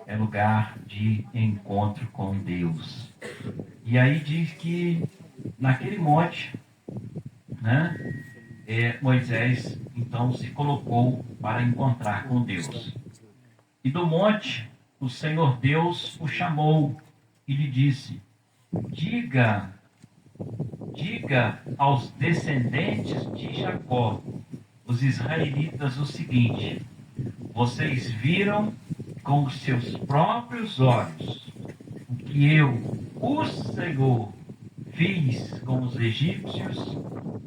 é lugar de encontro com Deus. E aí diz que naquele monte, né, Moisés então se colocou para encontrar com Deus. E do monte o Senhor Deus o chamou e lhe disse: diga aos descendentes de Jacó, os israelitas, o seguinte: vocês viram com os seus próprios olhos o que eu, o Senhor, fiz com os egípcios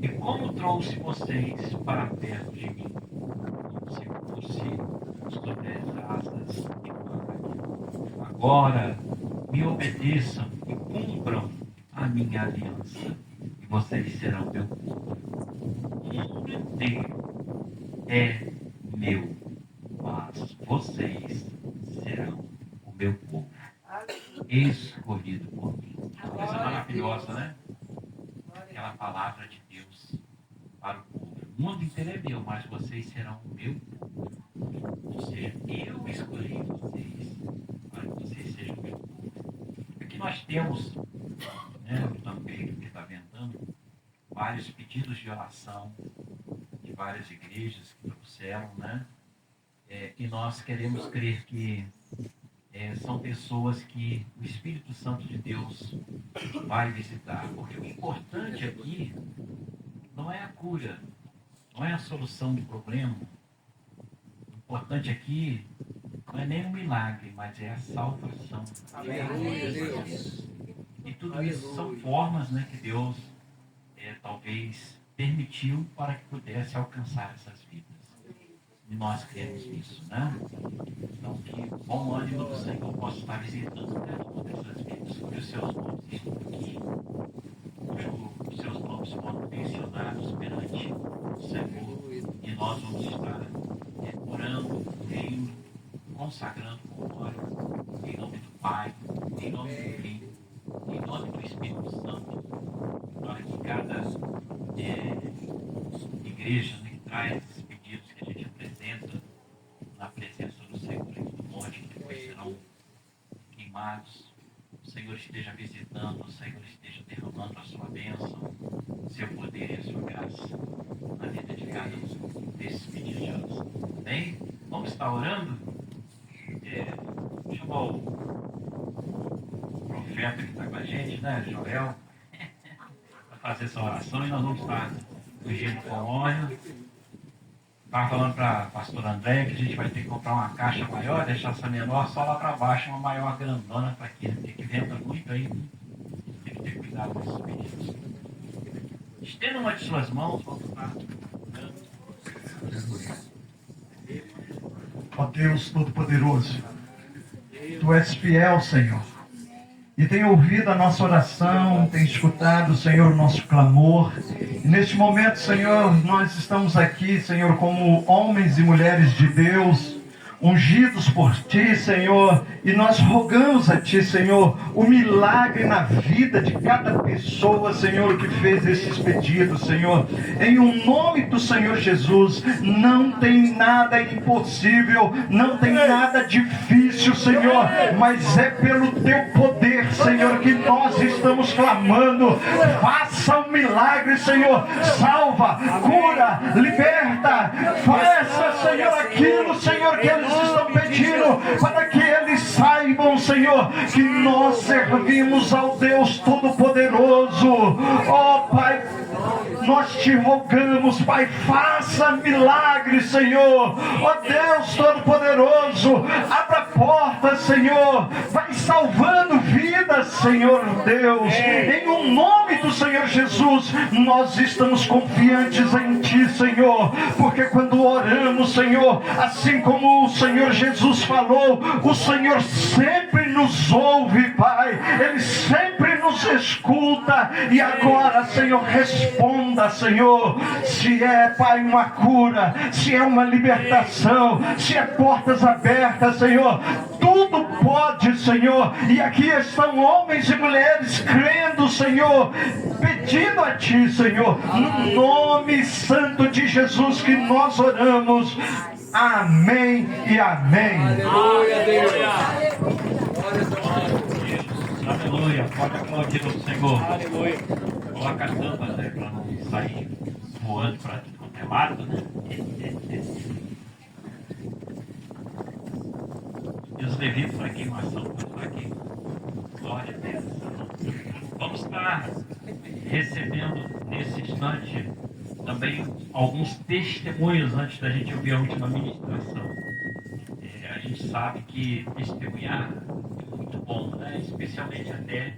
e como trouxe vocês para perto de mim, como se fosse sobre as asas de uma águia. Agora me obedeçam e cumpram a minha aliança, e vocês serão meu povo. O mundo inteiro é meu, mas vocês serão o meu povo, escolhido por mim. Coisa maravilhosa, né? Aquela palavra de Deus para o povo. O mundo inteiro é meu, mas vocês serão o meu povo. Ou seja, eu escolhi vocês para que vocês sejam o meu povo. Aqui nós temos, né, o tampeiro que está ventando, vários pedidos de oração de várias igrejas que trouxeram, né? E nós queremos crer que são pessoas que o Espírito Santo de Deus vai visitar. Porque o importante aqui não é a cura, não é a solução do problema. O importante aqui não é nem um milagre, mas é a salvação. E tudo isso são formas, né, que Deus talvez permitiu para que pudesse alcançar essas vidas. E nós cremos nisso, né? Então, que bom ânimo do Senhor possa estar visitando cada uma dessas vidas, cujos seus nomes estão aqui, cujos seus nomes foram mencionados perante o Senhor, e nós vamos estar orando, vindo, consagrando com óleo, em nome do Pai, em nome do Filho, em nome do Espírito Santo, para que cada igreja, né, que traz esses pedidos que a gente apresenta na presença do Senhor aqui do monte, que depois serão queimados, o Senhor esteja visitando, o Senhor esteja derramando a sua bênção, seu poder e a sua graça na vida de cada um desses pedidos de oração. Bem, vamos estar orando? Chama o profeta que está com a gente, né, Joel, para fazer essa oração, e nós vamos estar ungindo com óleo. Estava falando para a pastora André que a gente vai ter que comprar uma caixa maior, deixar essa menor só lá para baixo, uma maior grandona para aqui, né? Porque venta muito aí, tem que ter cuidado com esses pedidos. Estenda uma de suas mãos, vamos estar. Ó Deus Todo-Poderoso, Tu és fiel, Senhor, e tem ouvido a nossa oração, tem escutado, Senhor, o nosso clamor. E neste momento, Senhor, nós estamos aqui, Senhor, como homens e mulheres de Deus, ungidos por Ti, Senhor, e nós rogamos a Ti, Senhor, o milagre na vida de cada pessoa, Senhor, que fez esses pedidos, Senhor. Em um nome do Senhor Jesus, não tem nada impossível, não tem nada difícil, Senhor, mas é pelo Teu poder, Senhor, que nós estamos clamando. Faça um milagre, Senhor, salva, cura, liberta, faça, Senhor, aquilo, Senhor, que eles estão pedindo, para que eles saibam, Senhor, que nós servimos ao Deus Todo-Poderoso. Ó Pai, nós te rogamos, Pai, faça milagre, Senhor. Ó Deus Todo-Poderoso, abra a porta, Senhor, vai salvando vidas, Senhor Deus. Em um nome do Senhor Jesus, nós estamos confiantes em Ti, Senhor, porque quando oramos, Senhor, assim como o Senhor Jesus falou, o Senhor sempre nos ouve, Pai, Ele sempre nos escuta. E agora, Senhor, responda, Senhor, se é, Pai, uma cura, se é uma libertação, se é portas abertas, Senhor, tudo pode, Senhor. E aqui estão homens e mulheres crendo, Senhor, pedindo a Ti, Senhor, no nome santo de Jesus que nós oramos. Amém e amém. Aleluia, Deus. pode aplaudir o Senhor. Aleluia. Coloca a tampa, né, para não sair voando para tudo quanto é lado, né? E os levitas para queimação, para aqui. Glória a Deus. Vamos estar recebendo nesse instante também alguns testemunhos antes da gente ouvir a última ministração. A gente sabe que testemunhar é muito bom, né? Especialmente até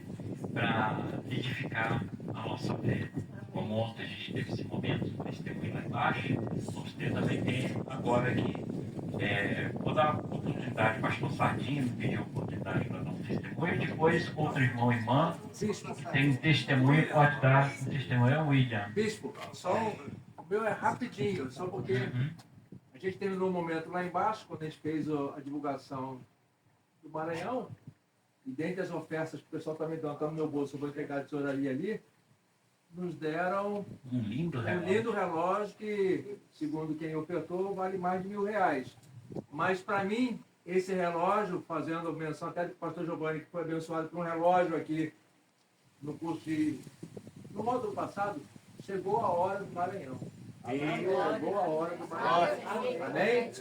para edificar a nossa fé. Como ontem a gente teve esse momento de testemunho lá embaixo, vamos ter também agora aqui. Vou dar a oportunidade, o pastor Sardinha me pediu a oportunidade para dar um testemunho. Depois, outro irmão e irmã que tem um testemunho, pode dar um testemunho. É o William. Bispo, o meu é rapidinho, só porque a gente terminou um momento lá embaixo, quando a gente fez a divulgação do Maranhão, e dentre as ofertas que o pessoal está me dando, está no meu bolso, eu vou entregar a tesouraria ali, nos deram um lindo relógio que, segundo quem ofertou, vale mais de R$1.000. Mas para mim, esse relógio, fazendo menção até do pastor Giovanni, que foi abençoado por um relógio aqui no curso no módulo passado, chegou a hora do Maranhão. Chegou a hora do Maranhão. Amém?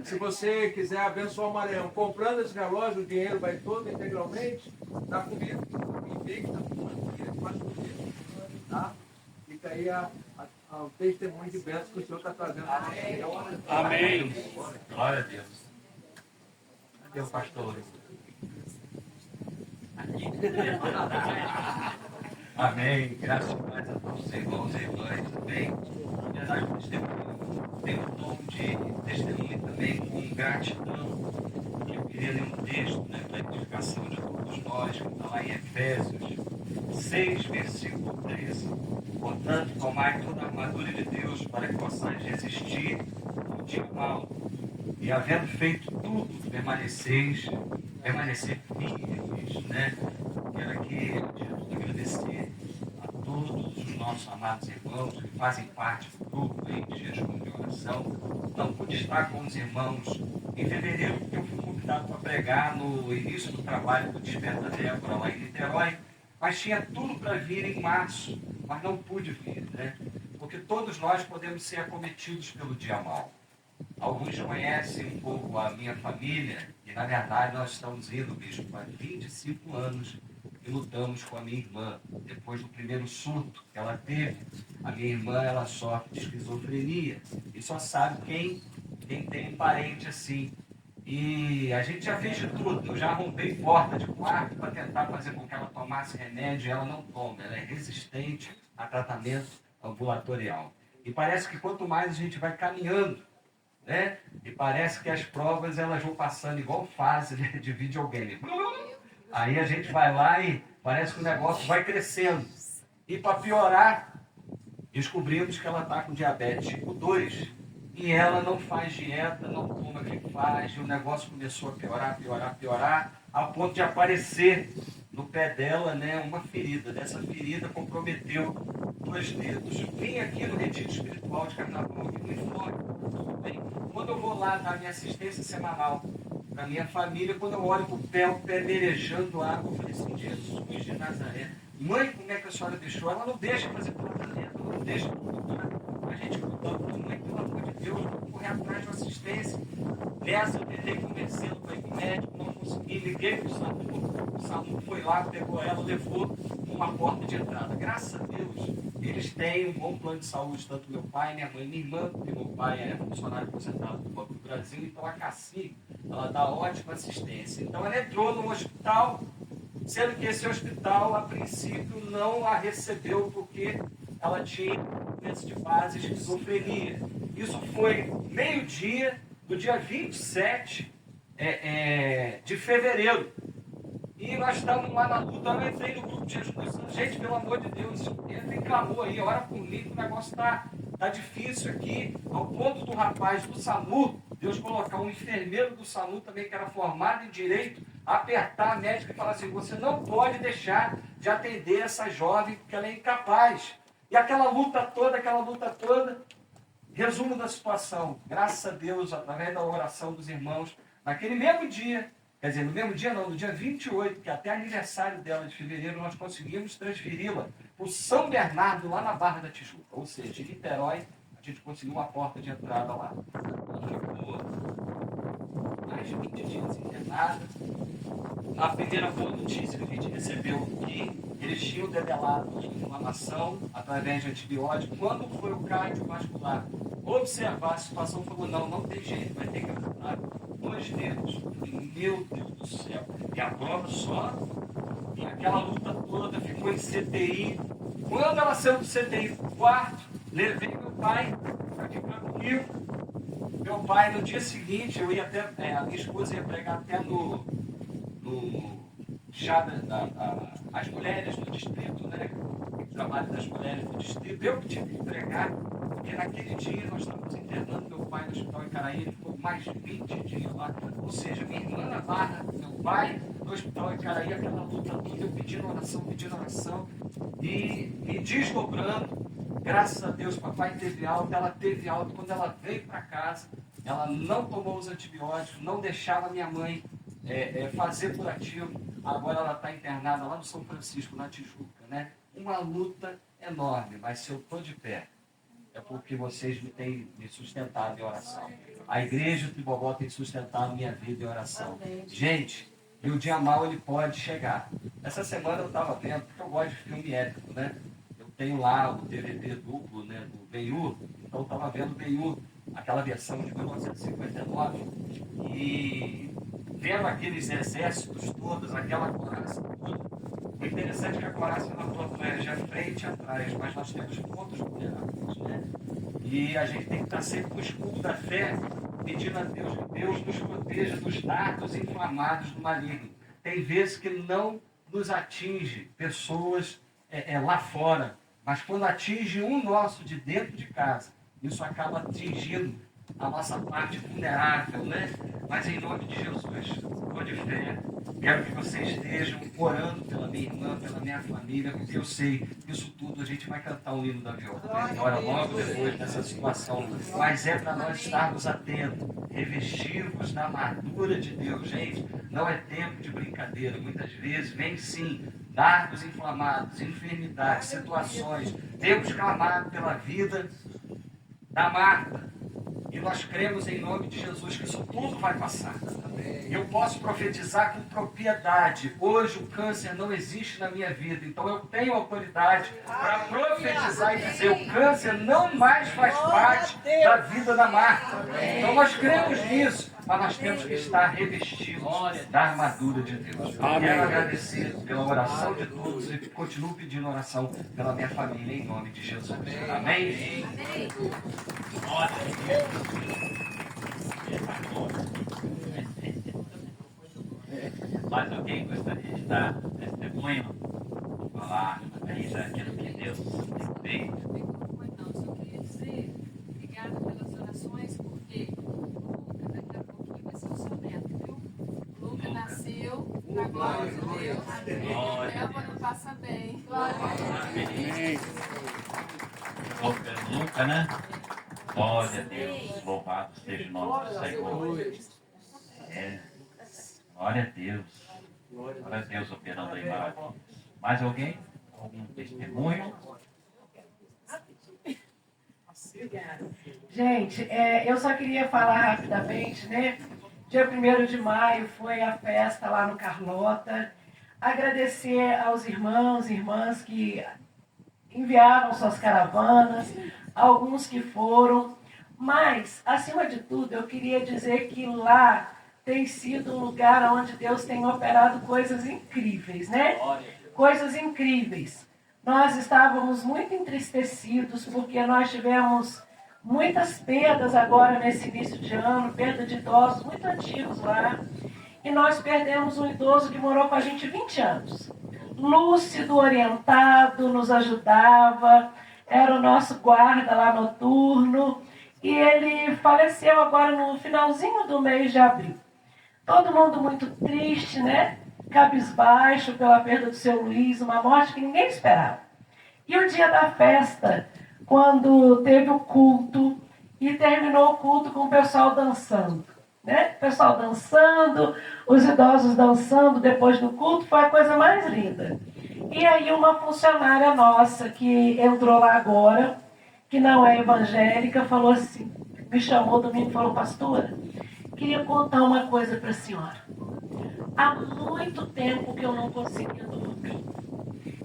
Se você quiser abençoar o Maranhão, comprando esse relógio, o dinheiro vai todo integralmente, está comigo. Envie que está comigo. Tá? Fica aí o testemunho de bênçãos que o Senhor está trazendo. Amém. Glória a Deus. Cadê o pastor? Amém. Graças a Deus a todos os irmãos e irmãs também. Na verdade, o testemunho tem um tom de testemunho também com gratidão. Eu queria ler um texto, né, para a edificação de todos nós, que está lá em Efésios 6, versículo 13. Portanto, tomai toda a armadura de Deus para que possais resistir ao dia mau. E havendo feito tudo, permanecer firmes, né? Quero aqui, agradecer a todos os nossos amados irmãos que fazem parte do grupo aí de jejum de oração. Não pude estar com os irmãos em fevereiro, porque eu fui convidado para pregar no início do trabalho do Desperta Débora lá em Niterói, mas tinha tudo para vir em março, mas não pude vir, né? Porque todos nós podemos ser acometidos pelo dia mau. Alguns conhecem um pouco a minha família, e na verdade nós estamos indo, bispo, há 25 anos e lutamos com a minha irmã. Depois do primeiro surto que ela teve, a minha irmã ela sofre de esquizofrenia e só sabe quem tem um parente assim. E a gente já fez de tudo. Eu já arrombei porta de quarto para tentar fazer com que ela tomasse remédio e ela não toma. Ela é resistente a tratamento ambulatorial. E parece que quanto mais a gente vai caminhando, né? E parece que as provas elas vão passando igual fase de videogame. Aí a gente vai lá e parece que o negócio vai crescendo. E para piorar, descobrimos que ela está com diabetes tipo 2. E ela não faz dieta, não toma grifagem. O negócio começou a piorar, a ponto de aparecer no pé dela, né, uma ferida. Dessa ferida comprometeu 2 dedos. Vim aqui no retiro espiritual de Carnaval, aqui no Enfoque. Bem, quando eu vou lá dar minha assistência semanal para minha família, quando eu olho o pé merejando água, eu falei assim, Jesus de Nazaré, mãe, como é que a senhora deixou? Ela não deixa fazer tratamento, ela não deixa cuidar. A gente cuidando, mãe, pelo amor de Deus, vamos correr atrás de uma assistência. Nessa eu tentei convencê-lo para ir para o médico, não consegui, liguei para o SAMU foi lá, pegou ela, levou uma porta de entrada. Graças a Deus, eles têm um bom plano de saúde, tanto meu pai, minha mãe, minha irmã, porque meu pai é funcionário aposentado do Banco do Brasil, então a Cassi, ela dá ótima assistência. Então ela entrou no hospital, sendo que esse hospital, a princípio, não a recebeu porque ela tinha doença de base de esquizofrenia. Isso foi meio-dia do dia 27 de fevereiro. E nós estamos lá na luta, eu entrei no grupo de exposição, gente, pelo amor de Deus, entra em clamor aí, ora por mim, o negócio tá difícil aqui, ao ponto do rapaz do SAMU, Deus colocar um enfermeiro do SAMU também, que era formado em direito, apertar a médica e falar assim, você não pode deixar de atender essa jovem, porque ela é incapaz. E aquela luta toda, resumo da situação, graças a Deus, através da oração dos irmãos, naquele mesmo dia, Quer dizer, no mesmo dia não, no dia 28, que é até aniversário dela de fevereiro, nós conseguimos transferi-la para o São Bernardo, lá na Barra da Tijuca. Ou seja, de Niterói, a gente conseguiu uma porta de entrada lá. Ela ficou mais de 20 dias internada. A primeira boa notícia que a gente recebeu que eles tinham debelado a inflamação através de antibiótico. Quando foi o cardiovascular observar a situação, falou, não tem jeito, vai ter que amputar 2 dedos. Eu falei, meu Deus do céu. E a prova só, e aquela luta toda, ficou em CTI. Quando ela saiu do CTI pro quarto, levei meu pai para ficar comigo. Meu pai, no dia seguinte, eu ia até, a minha esposa ia pregar até no chá as mulheres do distrito, né? O trabalho das mulheres do distrito. Eu que tive que pregar, porque naquele dia nós estávamos internando meu pai no hospital Icaraí, ele ficou mais de 20 dias lá. Ou seja, minha irmã na Barra, meu pai no hospital Icaraí, aquela luta toda, eu pedindo oração, e me desdobrando. Graças a Deus, papai teve alta, ela teve alta. Quando ela veio para casa, ela não tomou os antibióticos, não deixava minha mãe fazer curativo. Agora ela está internada lá no São Francisco, na Tijuca, né? Uma luta enorme, mas se eu estou de pé, é porque vocês me têm me sustentado em oração. A igreja do Tribobó tem sustentado minha vida em oração. Gente, e o dia mal ele pode chegar. Essa semana eu estava vendo, porque eu gosto de filme épico, né? Eu tenho lá o DVD duplo, né, do Ben-Hur, então eu estava vendo Ben-Hur, aquela versão de 1959, e vendo aqueles exércitos todos, aquela coraça toda. O interessante é que a coraça ela protege a frente e atrás, mas nós temos pontos vulneráveis, né? E a gente tem que estar sempre com o escudo da fé, pedindo a Deus que Deus nos proteja dos dardos inflamados do maligno. Tem vezes que não nos atinge pessoas lá fora, mas quando atinge um nosso de dentro de casa, isso acaba atingindo a nossa parte vulnerável, né? Mas em nome de Jesus, estou de fé, quero que vocês estejam orando pela minha irmã, pela minha família, porque eu sei que isso tudo a gente vai cantar o hino da vitória logo depois dessa situação, mas é para nós estarmos atentos, revestivos da armadura de Deus, gente. Não é tempo de brincadeira, muitas vezes vem sim dardos inflamados, enfermidades, situações. Temos clamado pela vida da Marta. E nós cremos em nome de Jesus que isso tudo vai passar. Eu posso profetizar com propriedade. Hoje o câncer não existe na minha vida. Então eu tenho autoridade para profetizar e dizer: o câncer não mais faz parte da vida da Marta. Então nós cremos nisso. Mas nós temos que estar revestidos da armadura de Deus. Quero agradecer pela oração de todos e continuo pedindo oração pela minha família em nome de Jesus. Amém? Mas alguém gostaria de dar testemunho? Falar ainda aquilo que Deus tem feito? Não, só queria dizer obrigada pelas orações, porque Luca daqui a pouquinho vai ser o seu neto, viu? Luca nasceu na glória de Deus. Ela não passa bem. Glória a Deus. Nunca, né? Glória a Deus, louvado seja o nome do Senhor. Glória a Deus. Glória a Deus operando aí maravilhas. Mais alguém? Algum testemunho? Gente, eu só queria falar rapidamente, né? Dia 1º de maio foi a festa lá no Carlota. Agradecer aos irmãos e irmãs que enviaram suas caravanas, alguns que foram. Mas, acima de tudo, eu queria dizer que lá tem sido um lugar onde Deus tem operado coisas incríveis, né? Coisas incríveis. Nós estávamos muito entristecidos porque nós tivemos muitas perdas agora nesse início de ano, perda de idosos muito antigos lá. E nós perdemos um idoso que morou com a gente 20 anos. Lúcido, orientado, nos ajudava, era o nosso guarda lá noturno. E ele faleceu agora no finalzinho do mês de abril. Todo mundo muito triste, né? Cabisbaixo pela perda do seu Luiz, uma morte que ninguém esperava. E o dia da festa, quando teve o culto, e terminou o culto com o pessoal dançando. né? O pessoal dançando, os idosos dançando depois do culto, foi a coisa mais linda. E aí uma funcionária nossa que entrou lá agora, que não é evangélica, falou assim, me chamou domingo e falou, pastora, queria contar uma coisa para a senhora. Há muito tempo que eu não conseguia dormir.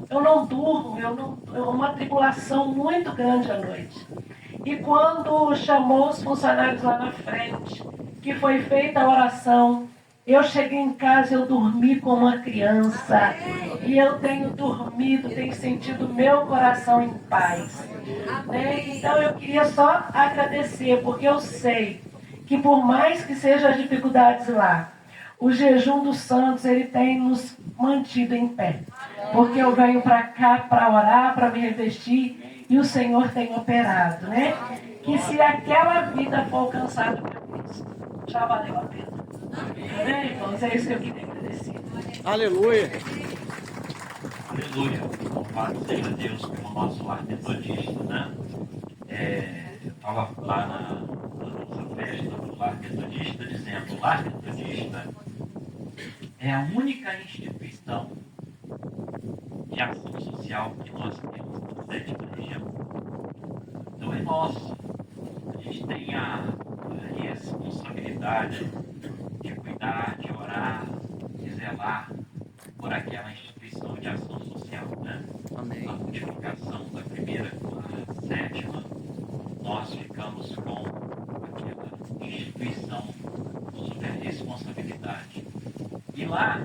Eu não durmo, é uma tribulação muito grande à noite. E quando chamou os funcionários lá na frente, que foi feita a oração, eu cheguei em casa, eu dormi como uma criança. E eu tenho dormido, tenho sentido meu coração em paz. Né? Então eu queria só agradecer, porque eu sei que por mais que sejam as dificuldades lá, o jejum dos santos, ele tem nos mantido em pé. Porque eu venho para cá para orar, para me revestir, e o Senhor tem operado, né? Que se aquela vida for alcançada por Cristo, já valeu a pena. Amém, irmãos? É isso que eu queria agradecer. Aleluia. Aleluia. Louvado seja Deus pelo nosso lar metodista, né? Eu estava lá na nossa festa do lar metodista, dizendo, o lar metodista é a única instituição de ação social que nós temos na sétima região. Então é nosso. A gente tem a responsabilidade de cuidar, de orar, de zelar por aquela instituição de ação social, né? Amém. A multiplicação da primeira com a sétima, nós ficamos com aquela instituição sob a responsabilidade. E lá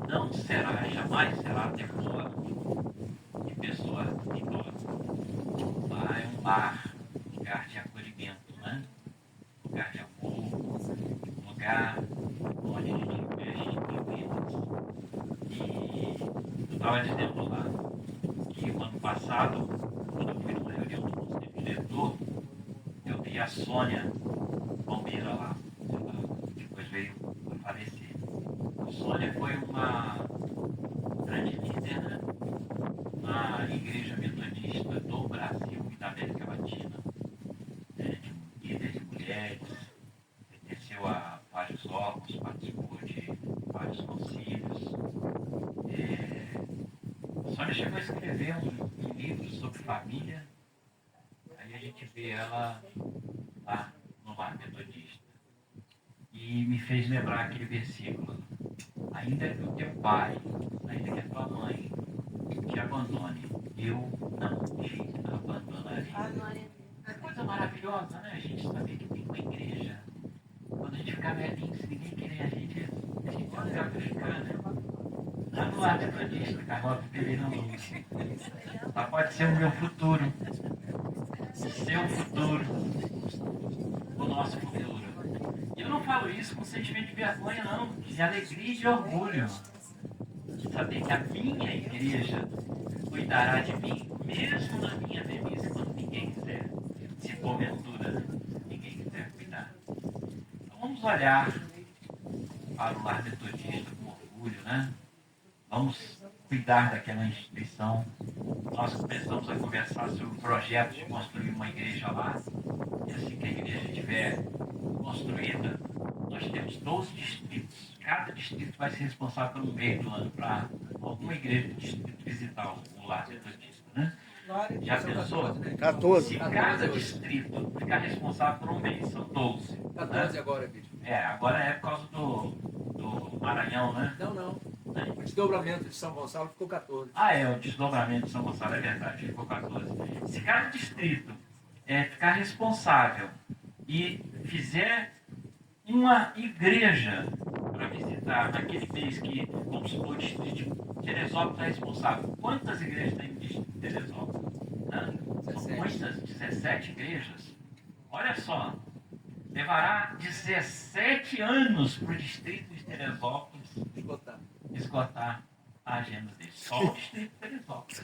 não será, jamais será depois de pessoa idosa. Lá é um lar, um lugar de acolhimento, né? Um lugar de amor, um lugar onde a gente investe em vidas. E eu estava dizendo lá que o ano passado, quando eu fui numa reunião do conselho diretor, eu vi a Sônia Palmeira lá. Ela depois veio a falecer. A Sônia foi uma grande líder, né? Na Igreja Metodista do Brasil e da América Latina, né? De líder de mulheres, pertenceu a vários órgãos, participou de vários concílios. A Sônia chegou a escrever um livro sobre família, aí a gente vê ela lá no lar metodista. E me fez lembrar aquele versículo. Ainda que o teu pai, ainda que a tua mãe te abandone, eu não te abandonarei. É coisa maravilhosa, né? A gente saber que tem uma igreja. Quando a gente ficar velhinho, se ninguém querer a gente vai lugar pra ficar, né? Lá no lar metodista, Carlota Pereira não. Lá pode ser o meu futuro. O seu futuro. O nosso futuro. E eu não falo isso com sentimento de vergonha, não. De alegria e de orgulho. De saber que a minha igreja cuidará de mim, mesmo na minha velhice, quando ninguém quiser. Se porventura ninguém quiser cuidar. Então vamos olhar para o lar metodista com orgulho, né? Vamos cuidar daquela instituição. Nós começamos a conversar sobre o projeto de construir uma igreja lá. E assim que a igreja estiver construída, nós temos 12 distritos. Cada distrito vai ser responsável por um mês do ano para alguma igreja do distrito visitar o lar metodista, né? Já pensou? 14. Se cada distrito ficar responsável por um mês, são 12. 14 né? agora, bicho. Agora é por causa do Maranhão, né? Não. O desdobramento de São Gonçalo ficou 14. O desdobramento de São Gonçalo é verdade, ficou 14. Se cada distrito ficar responsável e fizer uma igreja para visitar naquele mês que, vamos supor, o distrito de Teresópolis está responsável. Quantas igrejas tem no distrito de Teresópolis? São muitas, 17 igrejas. Olha só, levará 17 anos para o distrito de Teresópolis esgotar a agenda dele. Só o distrito de Teresópolis.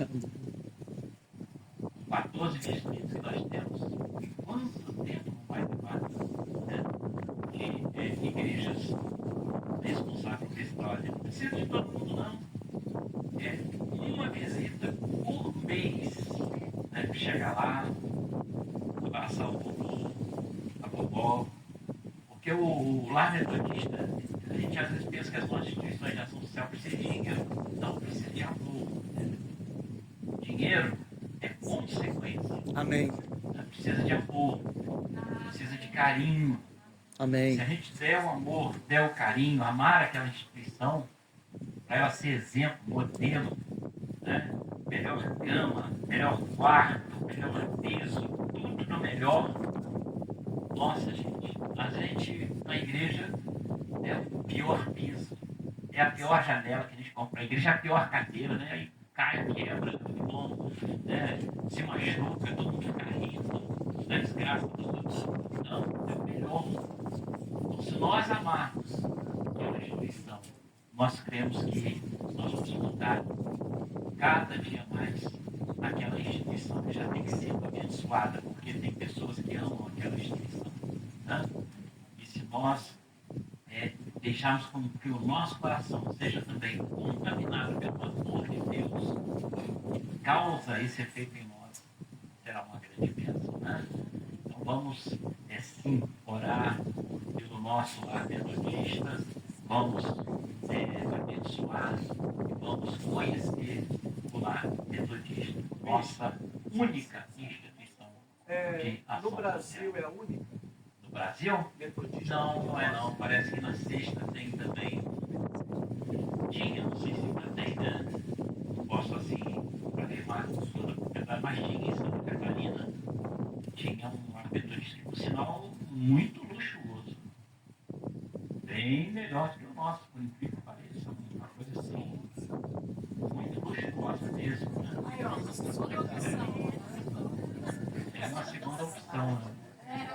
14 distritos que nós temos. Quanto tempo não vai levar, né? De igrejas responsáveis por esse trabalho? Não precisa de todo mundo, não. É uma visita por mês, né? Chegar lá, abraçar o povo, o lar metodista, a gente às vezes pensa que as nossas instituições de ação social precisam de dinheiro. Não, precisa de amor. Dinheiro é consequência. Amém. Precisa de amor, precisa de carinho. Amém. Se a gente der o amor, der o carinho, amar aquela instituição, para ela ser exemplo, modelo, né? Melhor cama, melhor quarto, melhor piso, tudo do melhor. Nossa, gente, a gente na igreja é o pior piso, é a pior janela que a gente compra. A igreja é a pior cadeira, né? Aí cai, quebra, né? Se machuca, todo mundo fica rindo, dá desgraça dos outros. Não, é o melhor. Então, se nós amarmos aquela instituição, nós cremos que nós vamos mudar cada dia mais aquela instituição que já tem sido abençoada, porque tem pessoas que amam aquela instituição. Né? E se nós deixarmos com que o nosso coração seja também contaminado pelo amor de Deus, que causa esse efeito em nós, será uma grande bênção. Né? Então vamos, sim, orar pelo nosso lar metodista, vamos abençoar e vamos conhecer o lar metodista, nossa única instituição de ação no Brasil social. é a única? No Brasil? Metodista? Não é não. Parece que na sexta tem também. Tinha, não sei se ainda tem, né? Não posso assim afirmar com toda a propriedade, mas tinha em Santa Catarina. Tinha um lar metodista que, por sinal, muito luxuoso. Bem melhor que o nosso, por incrível que pareça. Uma coisa assim, muito luxuosa mesmo. Né? É uma segunda opção. Né?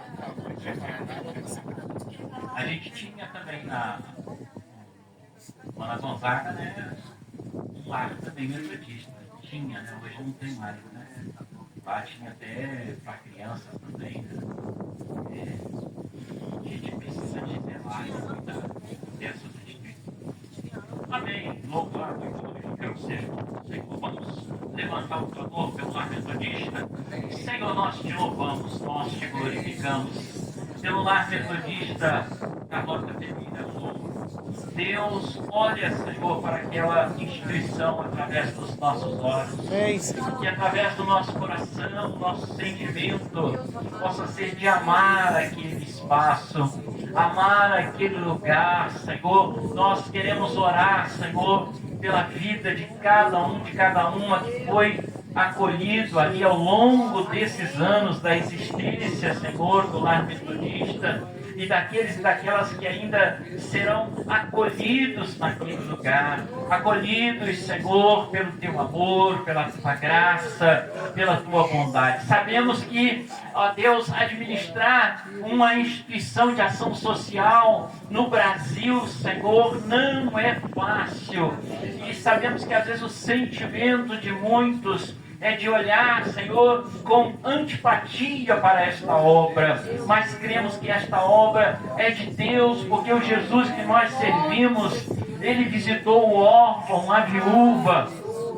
A gente tinha também na Gonzaga, né, um lar também metodista. Tinha, né? Hoje não tem mais, né? Lá tinha até para crianças também, né? A gente precisa de zelar e cuidar dessas instituições. Amém. Louvado e glorificado seja o Senhor. Vamos levantar o clamor pelo lar metodista. Senhor, nós te louvamos, nós te glorificamos. Pelo lar metodista, Carlota Ferreira, Deus, olha, Senhor, para aquela instituição através dos nossos olhos, que através do nosso coração, nosso sentimento, possa ser de amar aquele espaço, amar aquele lugar, Senhor. Nós queremos orar, Senhor, pela vida de cada um, de cada uma que foi acolhido ali ao longo desses anos da existência, Senhor, do lar metodista, e daqueles e daquelas que ainda serão acolhidos naquele lugar, acolhidos, Senhor, pelo Teu amor, pela Tua graça, pela Tua bondade. Sabemos que, ó Deus, administrar uma instituição de ação social no Brasil, Senhor, não é fácil, e sabemos que às vezes o sentimento de muitos é de olhar, Senhor, com antipatia para esta obra, mas cremos que esta obra é de Deus, porque o Jesus que nós servimos, Ele visitou o órfão, a viúva,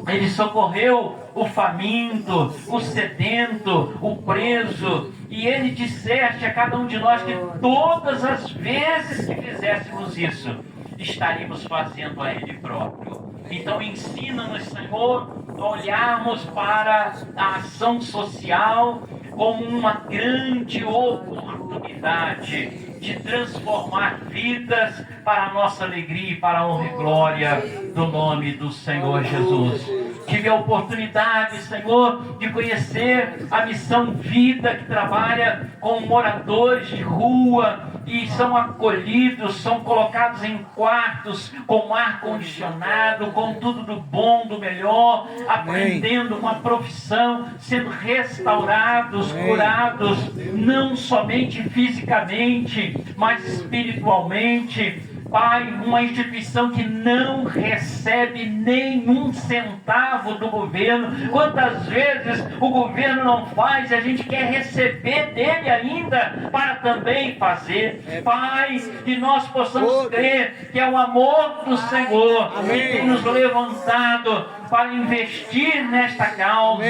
Ele socorreu o faminto, o sedento, o preso, e Ele disseste a cada um de nós que todas as vezes que fizéssemos isso, estaríamos fazendo a Ele próprio. Então ensina-nos, Senhor, a olharmos para a ação social como uma grande oportunidade de transformar vidas para a nossa alegria e para a honra e glória do nome do Senhor Jesus. Tive a oportunidade, Senhor, de conhecer a Missão Vida, que trabalha com moradores de rua e são acolhidos, são colocados em quartos com ar-condicionado, com tudo do bom, do melhor, aprendendo uma profissão, sendo restaurados, curados, não somente fisicamente, mas espiritualmente. Pai, uma instituição que não recebe nenhum centavo do governo. Quantas vezes o governo não faz e a gente quer receber dele ainda para também fazer. Pai, que nós possamos crer que é o amor do Senhor que tem nos levantado para investir nesta causa,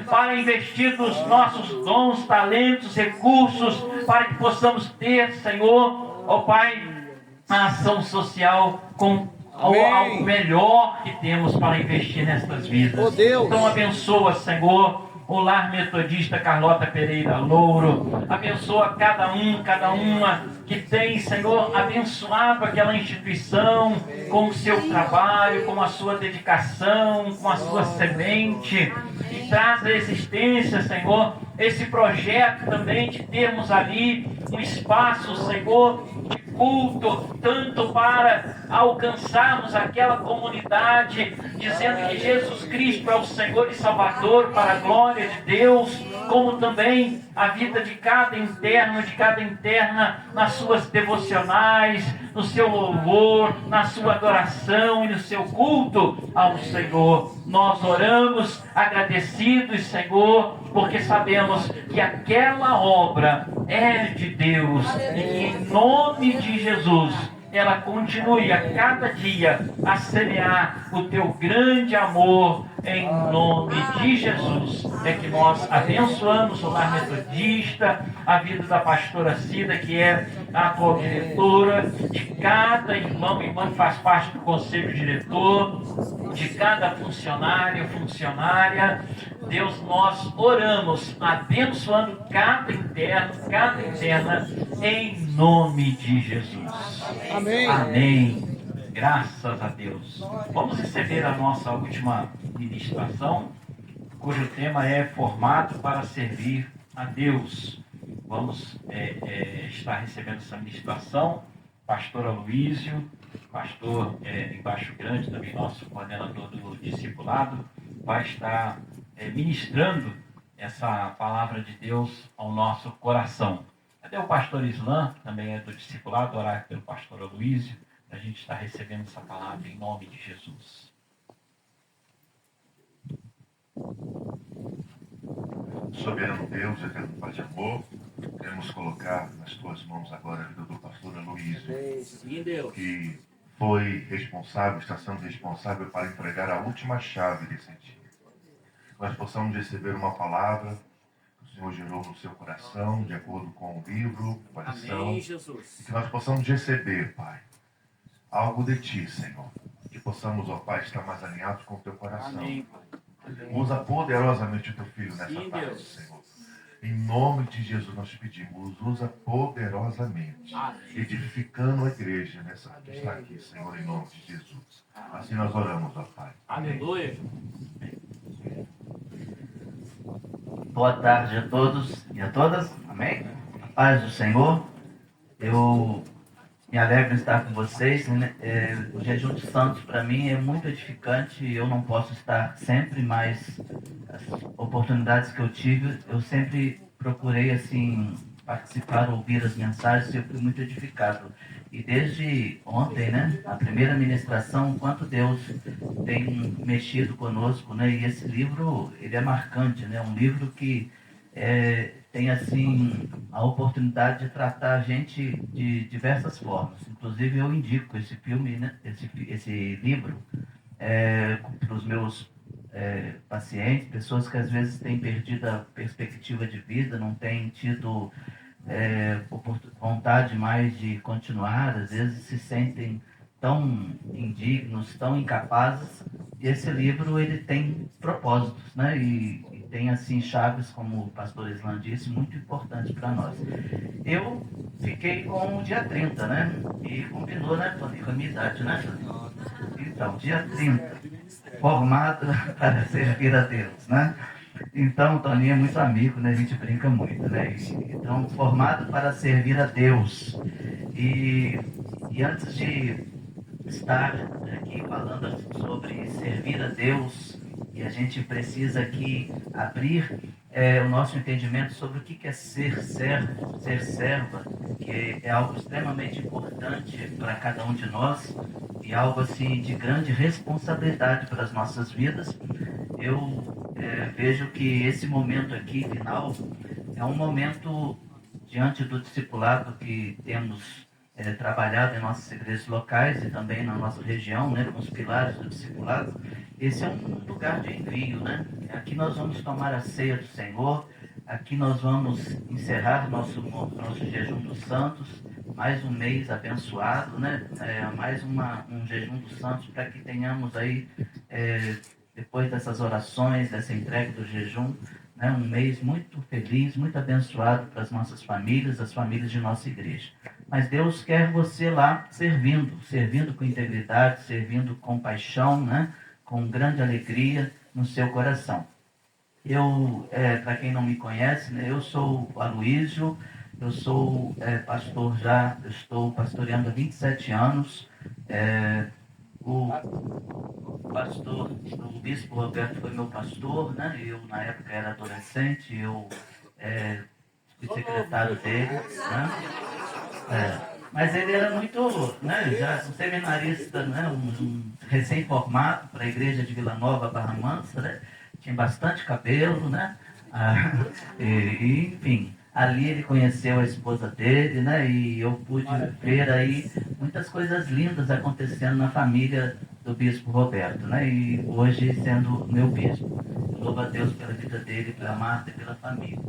para investir nos nossos dons, talentos, recursos, para que possamos ter, Senhor, Ó Pai, a ação social com algo melhor que temos para investir nestas vidas. Oh, Deus. Então abençoa, Senhor, o Lar Metodista Carlota Pereira Louro. Abençoa cada uma que tem, Senhor, abençoado aquela instituição com o seu trabalho, com a sua dedicação, com a sua semente. E traz à existência, Senhor, esse projeto também de termos ali um espaço, Senhor, de culto, tanto para alcançarmos aquela comunidade, dizendo que Jesus Cristo é o Senhor e Salvador, para a glória de Deus, como também a vida de cada interno, de cada interna, nas suas devocionais, no seu louvor, na sua adoração e no seu culto ao Senhor. Nós oramos agradecidos, Senhor, porque sabemos que aquela obra é de Deus e que em nome de Jesus ela continue a cada dia a semear o teu grande amor em nome de Jesus. É que nós abençoamos o Lar Metodista, a vida da pastora Cida, que é a atual diretora, de cada irmão e irmã que faz parte do conselho diretor, de cada funcionário, funcionária. Deus, nós oramos abençoando cada interno, cada interna, em nome de Jesus. Amém. Amém. Graças a Deus. Vamos receber a nossa última ministração, cujo tema é formado para servir a Deus. Vamos estar recebendo essa ministração. Pastor Aloísio, pastor em Baixo Grande, também nosso coordenador do discipulado, vai estar ministrando essa palavra de Deus ao nosso coração. Até o pastor Islan, também é do discipulado, orar pelo pastor Aloísio, a gente está recebendo essa palavra em nome de Jesus. Soberano Deus, eterno Pai de amor, queremos colocar nas tuas mãos agora a vida do pastor Aloísio, que foi responsável, está sendo responsável para entregar a última chave desse dia. Nós possamos receber uma palavra que o Senhor gerou no seu coração, de acordo com o livro, com a lição, e que nós possamos receber, Pai, algo de Ti, Senhor, que possamos, ó Pai, estar mais alinhados com o Teu coração. Amém. Usa poderosamente o Teu Filho nessa tarde, Senhor. Em nome de Jesus nós te pedimos, usa poderosamente, edificando a igreja nessa que está aqui, Senhor, em nome de Jesus. Assim nós oramos, ó Pai. Aleluia. Boa tarde a todos e a todas. Amém? A paz do Senhor. Eu me alegro em estar com vocês. O jejum de santos para mim é muito edificante. Eu não posso estar sempre, mas as oportunidades que eu tive, eu sempre procurei assim participar, ouvir as mensagens. Eu fui muito edificado. E desde ontem, a primeira ministração, o quanto Deus tem mexido conosco, E esse livro, ele é marcante, Um livro que tem, assim, a oportunidade de tratar a gente de diversas formas. Inclusive, eu indico esse filme, esse livro, para os meus pacientes, pessoas que às vezes têm perdido a perspectiva de vida, não têm tido vontade mais de continuar, às vezes se sentem tão indignos, tão incapazes. E esse livro, ele tem propósitos, e tem assim chaves, como o pastor Islan disse, muito importantes para nós. Eu fiquei com o dia 30, e combinou, Tony, com a minha idade, Tony? Então, dia 30, formado para servir a Deus, Então, o Toninho é muito amigo, a gente brinca muito, Então, formado para servir a Deus. E antes de estar aqui falando sobre servir a Deus, e a gente precisa aqui abrir o nosso entendimento sobre o que é ser servo, ser serva, que é algo extremamente importante para cada um de nós e algo assim de grande responsabilidade para as nossas vidas. Eu vejo que esse momento aqui, final, é um momento diante do discipulado que temos trabalhado em nossas igrejas locais e também na nossa região, com os pilares do discipulado. Esse é um lugar de envio, Aqui nós vamos tomar a ceia do Senhor, aqui nós vamos encerrar nosso jejum dos santos, mais um mês abençoado, né? Mais um jejum dos santos para que tenhamos aí, depois dessas orações, dessa entrega do jejum, né? Um mês muito feliz, muito abençoado para as nossas famílias, as famílias de nossa igreja. Mas Deus quer você lá servindo com integridade, servindo com paixão, né? Com grande alegria no seu coração. Para quem não me conhece, né? Eu sou o Aloísio, eu sou pastor já, eu estou pastoreando há 27 anos. O bispo Roberto foi meu pastor, né? Eu, na época, era adolescente, eu fui secretário dele, né? Mas ele era muito, né? Já um seminarista, né? Um recém-formado para a igreja de Vila Nova, Barra Mansa, né? Tinha bastante cabelo, né? Enfim, ali ele conheceu a esposa dele, né? E eu pude ver aí muitas coisas lindas acontecendo na família do bispo Roberto, né? E hoje sendo meu bispo. Eu louvo a Deus pela vida dele, pela Marta e pela família.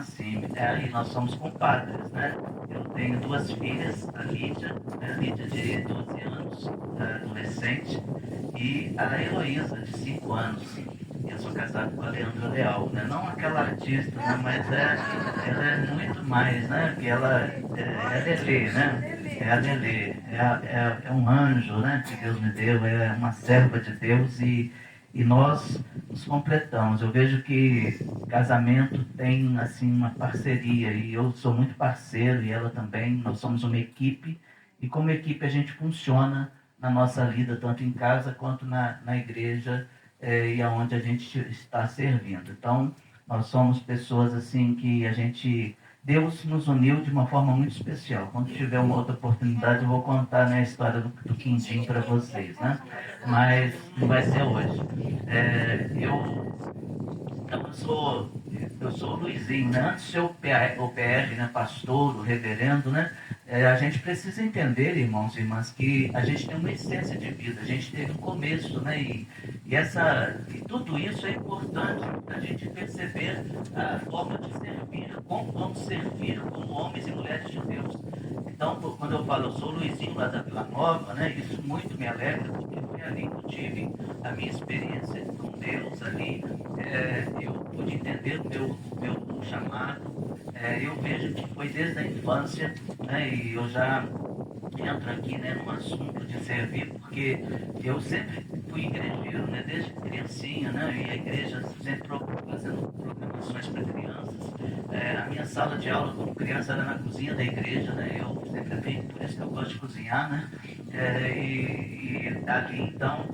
Sim. E nós somos compadres, né? Eu tenho 2 filhas, a Lídia de 12 anos, adolescente, e a Heloísa, de 5 anos. Eu sou casado com a Leandra Leal, né? Não aquela artista, né? Mas ela é muito mais, né? Porque ela é Lelê, né? É a Lelê, é um anjo, né? Que Deus me deu, é uma serva de Deus e nós nos completamos. Eu vejo que casamento tem assim uma parceria e eu sou muito parceiro e ela também. Nós somos uma equipe e como equipe a gente funciona na nossa vida, tanto em casa quanto na igreja e aonde a gente está servindo. Então, nós somos pessoas assim que Deus nos uniu de uma forma muito especial. Quando tiver uma outra oportunidade, eu vou contar, né, a história do Quindim para vocês, né? Mas não vai ser hoje. Eu sou o Luizinho, né? Antes de ser o PR, né, pastor, o reverendo, né? A gente precisa entender, irmãos e irmãs, que a gente tem uma essência de vida, a gente teve um começo, né? E tudo isso é importante para a gente perceber a forma de servir, como vamos servir como homens e mulheres de Deus. Então, quando eu falo, eu sou o Luizinho lá da Vila Nova, né? Isso muito me alegra, porque foi ali que eu tive a minha experiência com Deus ali. Eu pude entender o meu chamado. Eu vejo que foi desde a infância, né? E eu já entro aqui, né, num assunto de servir, porque eu sempre fui igrejeiro, né, desde criancinha, né, e a igreja sempre fazendo programações para crianças. A minha sala de aula como criança era na cozinha da igreja, né, eu sempre vi, por isso que eu gosto de cozinhar, né, e ali então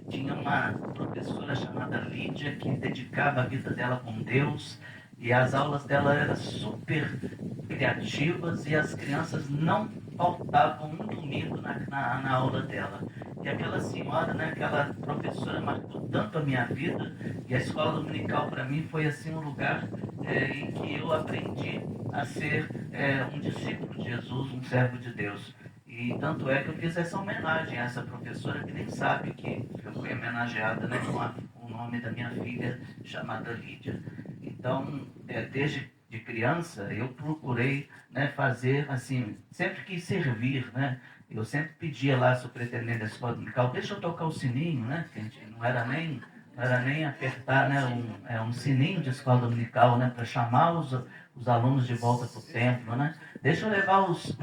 tinha uma professora chamada Lídia que dedicava a vida dela com Deus. E as aulas dela eram super criativas e as crianças não faltavam um domingo na aula dela. E aquela senhora, né, aquela professora marcou tanto a minha vida e a escola dominical para mim foi assim um lugar em que eu aprendi a ser um discípulo de Jesus, um servo de Deus. E tanto é que eu fiz essa homenagem a essa professora que nem sabe que eu fui homenageada, né, com o nome da minha filha chamada Lídia. Então, desde de criança, eu procurei, né, fazer assim, sempre quis servir, né? Eu sempre pedia lá, superintendente da escola dominical, deixa eu tocar o sininho, né? Que a gente não era nem apertar, né, um sininho de escola dominical, né, para chamar os alunos de volta para o templo, né? Deixa eu levar os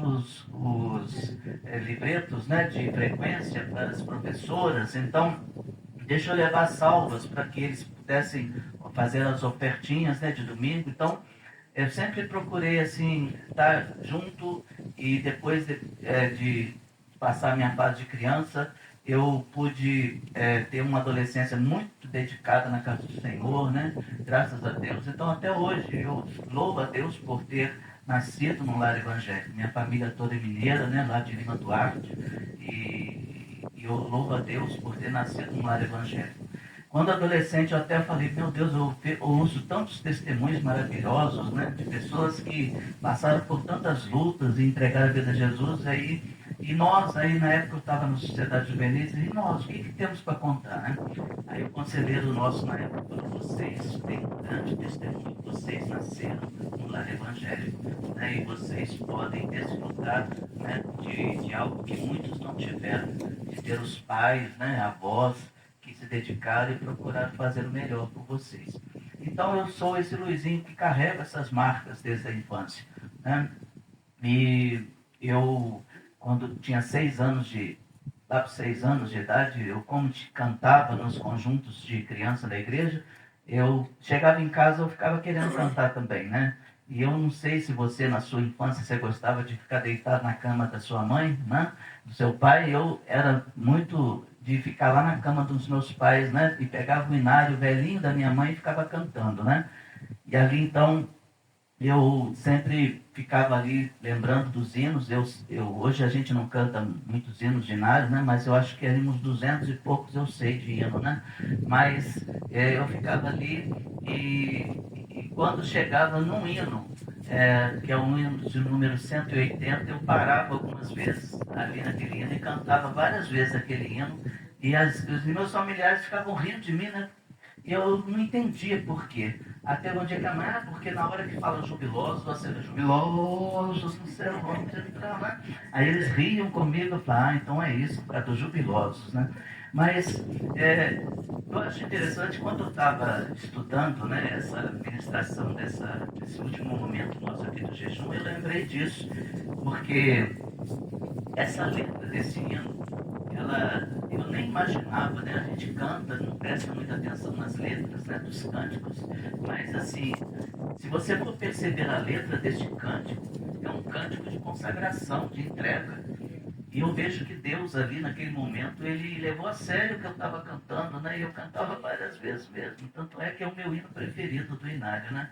livretos, né, de frequência para as professoras, então deixa eu levar salvas para que eles pudessem fazer as ofertinhas, né, de domingo. Então, eu sempre procurei assim estar junto e depois de passar a minha fase de criança, eu pude ter uma adolescência muito dedicada na casa do Senhor, né? Graças a Deus. Então, até hoje, eu louvo a Deus por ter nascido num lar evangélico. Minha família toda é mineira, né? Lá de Lima Duarte. E eu louvo a Deus por ter nascido num lar evangélico. Quando adolescente, eu até falei, meu Deus, eu uso tantos testemunhos maravilhosos, né? De pessoas que passaram por tantas lutas e entregaram a vida a Jesus. Aí E nós, aí na época eu estava na Sociedade Juvenil, e nós, o que temos para contar, né? Aí o conselheiro nosso na época falou, vocês têm um grande testemunho, vocês nasceram no lar evangélico, né? E vocês podem desfrutar, né, de algo que muitos não tiveram, de ter os pais, né, avós, que se dedicaram e procuraram fazer o melhor por vocês. Então eu sou esse Luizinho que carrega essas marcas desde a infância, né? E eu, quando tinha 6 anos de lá para 6 anos de idade, eu como cantava nos conjuntos de criança da igreja, eu chegava em casa, eu ficava querendo cantar também, né? E eu não sei se você, na sua infância, você gostava de ficar deitado na cama da sua mãe, né? Do seu pai. Eu era muito de ficar lá na cama dos meus pais, né? E pegava o inário velhinho da minha mãe e ficava cantando, né? E ali, então, eu sempre ficava ali lembrando dos hinos. Hoje a gente não canta muitos hinos de inário, né? Mas eu acho que ali uns 200 e poucos eu sei de hino, né? Mas eu ficava ali e quando chegava num hino, que é um hino de número 180, eu parava algumas vezes ali naquele hino e cantava várias vezes aquele hino. E os meus familiares ficavam rindo de mim, né? E eu não entendia por quê. Até um dia que a mãe, porque na hora que fala jubilosos, você vê jubilosos no céu, vamos entrar lá. Aí eles riam comigo, eu falava, então é isso, para dos jubilosos, né? Mas eu acho interessante, quando eu estava estudando, né, essa ministração desse último momento nosso aqui do jejum, eu lembrei disso, porque essa letra desse hino, eu nem imaginava, né? A gente canta, não presta muita atenção nas letras, né, dos cânticos, mas assim, se você for perceber a letra deste cântico, é um cântico de consagração, de entrega. E eu vejo que Deus ali naquele momento, ele levou a sério o que eu estava cantando, né? E eu cantava várias vezes mesmo. Tanto é que é o meu hino preferido do Inário, né?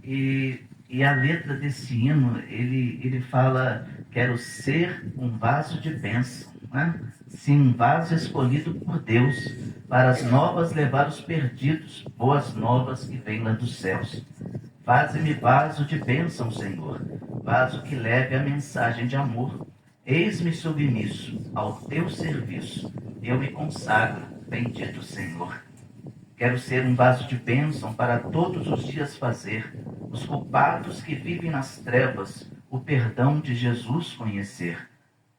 E a letra desse hino, ele fala, quero ser um vaso de bênção, né? Sim, um vaso escolhido por Deus, para as novas levar os perdidos, boas novas que vêm lá dos céus. Faze-me vaso de bênção, Senhor, vaso que leve a mensagem de amor. Eis-me submisso ao teu serviço, eu me consagro, bendito Senhor. Quero ser um vaso de bênção para todos os dias fazer, os culpados que vivem nas trevas, o perdão de Jesus conhecer.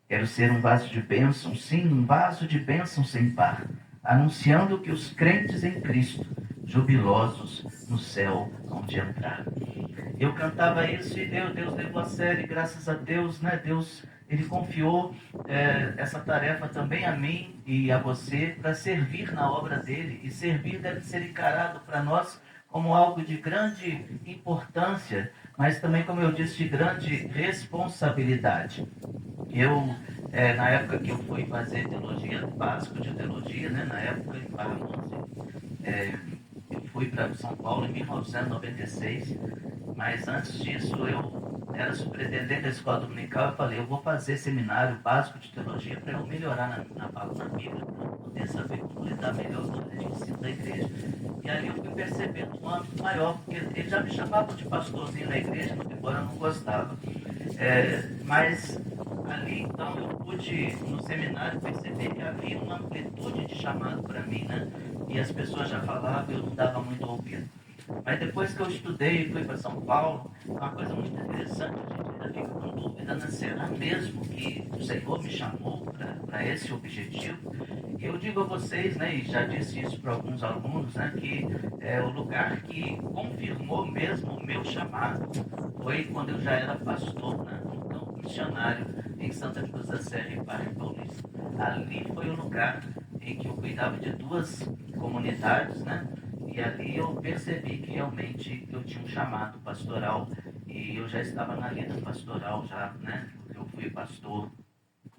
Quero ser um vaso de bênção, sim, um vaso de bênção sem par, anunciando que os crentes em Cristo, jubilosos, no céu hão de entrar. Eu cantava isso e Deus levou a sério, graças a Deus, né? Deus, ele confiou essa tarefa também a mim e a você para servir na obra dele. E servir deve ser encarado para nós como algo de grande importância, mas também, como eu disse, de grande responsabilidade. Eu, na época que eu fui fazer teologia, básico de teologia, né, na época em Barra eu fui para São Paulo em 1996, mas antes disso eu era superintendente da escola dominical. Eu falei, eu vou fazer seminário básico de teologia para eu melhorar na Bíblia, para poder saber como lidar melhor com o ensino da igreja. E aí eu fui percebendo um âmbito maior, porque eles já me chamavam de pastorzinho na igreja, embora eu não gostava. Mas ali, então, eu pude, no seminário, perceber que havia uma amplitude de chamado para mim, né? E as pessoas já falavam, eu não dava muito ouvido. Mas depois que eu estudei e fui para São Paulo, uma coisa muito interessante, a gente ainda fica com dúvida, né? Será mesmo que o Senhor me chamou para esse objetivo? Eu digo a vocês, né, e já disse isso para alguns alunos, né, que o lugar que confirmou mesmo o meu chamado foi quando eu já era pastor, né, no campo missionário em Santa Cruz da Serra, em Parque Paulista. Ali foi o lugar em que eu cuidava de 2 comunidades, né? E ali eu percebi que realmente eu tinha um chamado pastoral e eu já estava na lida pastoral já, né? Eu fui pastor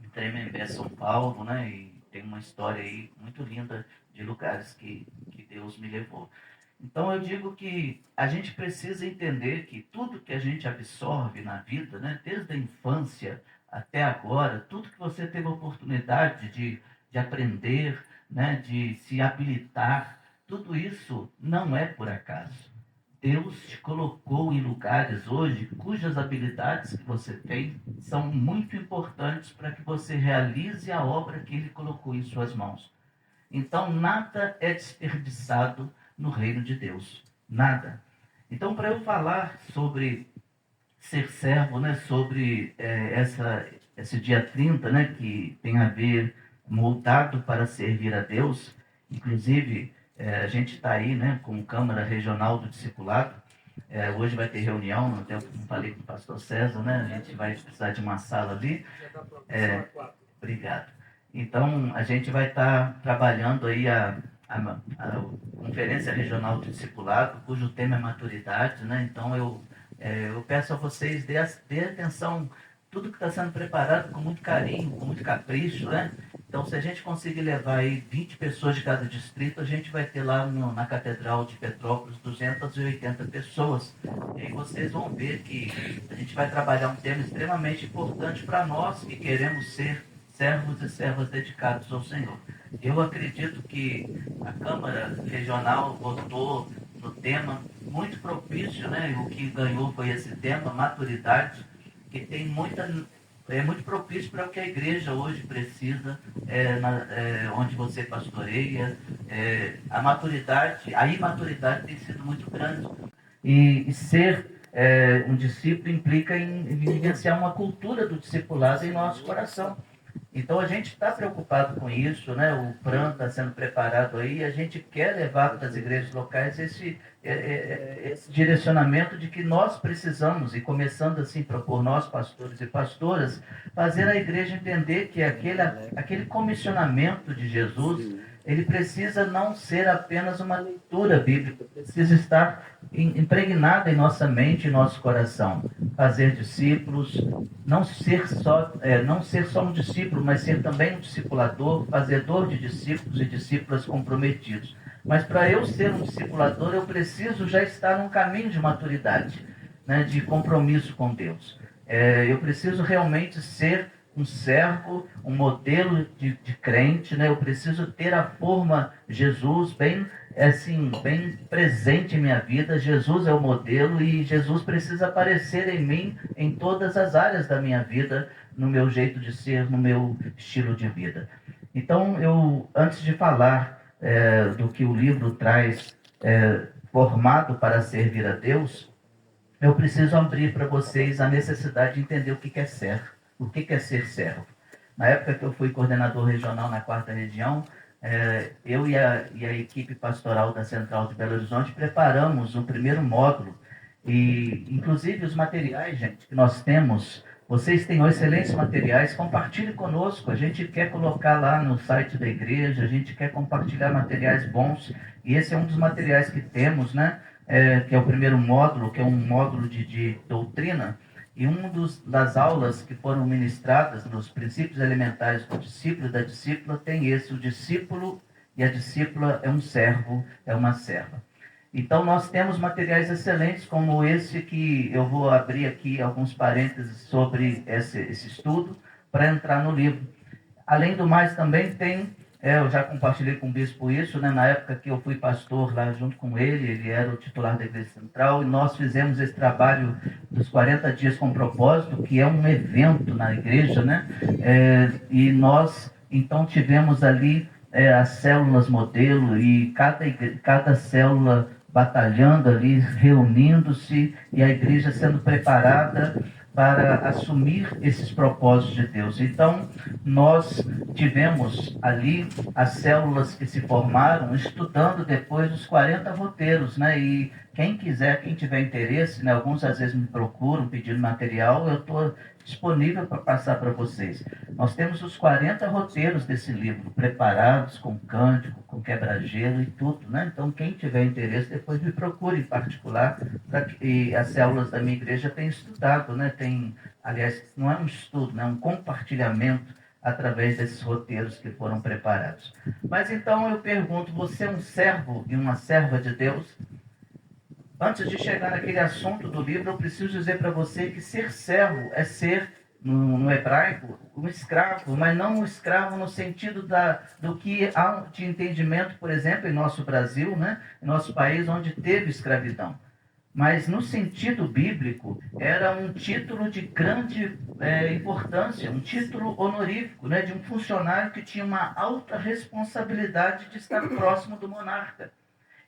em Tremembé, São Paulo, né? E tem uma história aí muito linda de lugares que Deus me levou. Então eu digo que a gente precisa entender que tudo que a gente absorve na vida, né? Desde a infância até agora, tudo que você teve a oportunidade de aprender, né? De se habilitar, tudo isso não é por acaso. Deus te colocou em lugares hoje cujas habilidades que você tem são muito importantes para que você realize a obra que Ele colocou em suas mãos. Então, nada é desperdiçado no reino de Deus. Nada. Então, para eu falar sobre ser servo, né, sobre esse dia 30, né, que tem a ver moldado para servir a Deus, inclusive a gente está aí, né, com Câmara Regional do Discipulado. Hoje vai ter reunião, no tempo que falei com o pastor César, né, a gente vai precisar de uma sala ali. Obrigado. Então, a gente vai estar trabalhando aí a Conferência Regional de Discipulado, cujo tema é maturidade, né? Então, eu peço a vocês, dê atenção, tudo que está sendo preparado com muito carinho, com muito capricho, né? Então, se a gente conseguir levar aí 20 pessoas de cada distrito, a gente vai ter lá na Catedral de Petrópolis 280 pessoas. E aí vocês vão ver que a gente vai trabalhar um tema extremamente importante para nós que queremos ser servos e servas dedicados ao Senhor. Eu acredito que a Câmara Regional votou no tema muito propício, né? O que ganhou foi esse tema, maturidade, que tem é muito propício para o que a igreja hoje precisa, onde você pastoreia. A imaturidade tem sido muito grande. E ser um discípulo implica em vivenciar uma cultura do discipulado em nosso coração. Então a gente está preocupado com isso, né? O PRAN está sendo preparado aí, a gente quer levar para as igrejas locais esse direcionamento de que nós precisamos, e começando assim por nós, pastores e pastoras, fazer a igreja entender que aquele comissionamento de Jesus, ele precisa não ser apenas uma leitura bíblica, precisa estar impregnada em nossa mente e nosso coração. Fazer discípulos, não ser só um discípulo, mas ser também um discipulador, fazedor de discípulos e discípulas comprometidos. Mas para eu ser um discipulador, eu preciso já estar num caminho de maturidade, né, de compromisso com Deus. Eu preciso realmente ser um servo, um modelo de crente, né? Eu preciso ter a forma Jesus bem presente em minha vida. Jesus é o modelo e Jesus precisa aparecer em mim em todas as áreas da minha vida, no meu jeito de ser, no meu estilo de vida. Então, antes de falar do que o livro traz, formado para servir a Deus, eu preciso abrir para vocês a necessidade de entender o que é servo. O que é ser servo? Na época que eu fui coordenador regional na 4ª região, eu e a equipe pastoral da Central de Belo Horizonte preparamos o primeiro módulo. E, inclusive, os materiais, gente, que nós temos, vocês têm excelentes materiais, compartilhe conosco. A gente quer colocar lá no site da igreja, a gente quer compartilhar materiais bons. E esse é um dos materiais que temos, né? Que é o primeiro módulo, que é um módulo de doutrina. E das aulas que foram ministradas nos princípios elementares do discípulo e da discípula tem esse: o discípulo e a discípula é um servo, é uma serva. Então nós temos materiais excelentes como esse, que eu vou abrir aqui alguns parênteses sobre esse estudo para entrar no livro. Além do mais, também tem, eu já compartilhei com o bispo isso, né? Na época que eu fui pastor lá junto com ele era o titular da Igreja Central, e nós fizemos esse trabalho dos 40 dias com propósito, que é um evento na igreja, né? E nós, então, tivemos ali as células modelo, e cada célula batalhando ali, reunindo-se, e a igreja sendo preparada para assumir esses propósitos de Deus. Então, nós tivemos ali as células que se formaram, estudando depois os 40 roteiros, né? E quem tiver interesse, né? Alguns às vezes me procuram pedindo material, eu estou disponível para passar para vocês. Nós temos os 40 roteiros desse livro, preparados com cântico, com quebra-gelo e tudo, né? Então, quem tiver interesse, depois me procure em particular, e as células da minha igreja têm estudado, né? Aliás, não é um estudo, né? É um compartilhamento através desses roteiros que foram preparados. Mas então eu pergunto, você é um servo e uma serva de Deus? Antes de chegar naquele assunto do livro, eu preciso dizer para você que ser servo é ser, no hebraico, um escravo, mas não um escravo no sentido do que há de entendimento, por exemplo, em nosso Brasil, né? Em nosso país, onde teve escravidão. mas no sentido bíblico era um título de grande importância, um título honorífico, né, de um funcionário que tinha uma alta responsabilidade de estar próximo do monarca.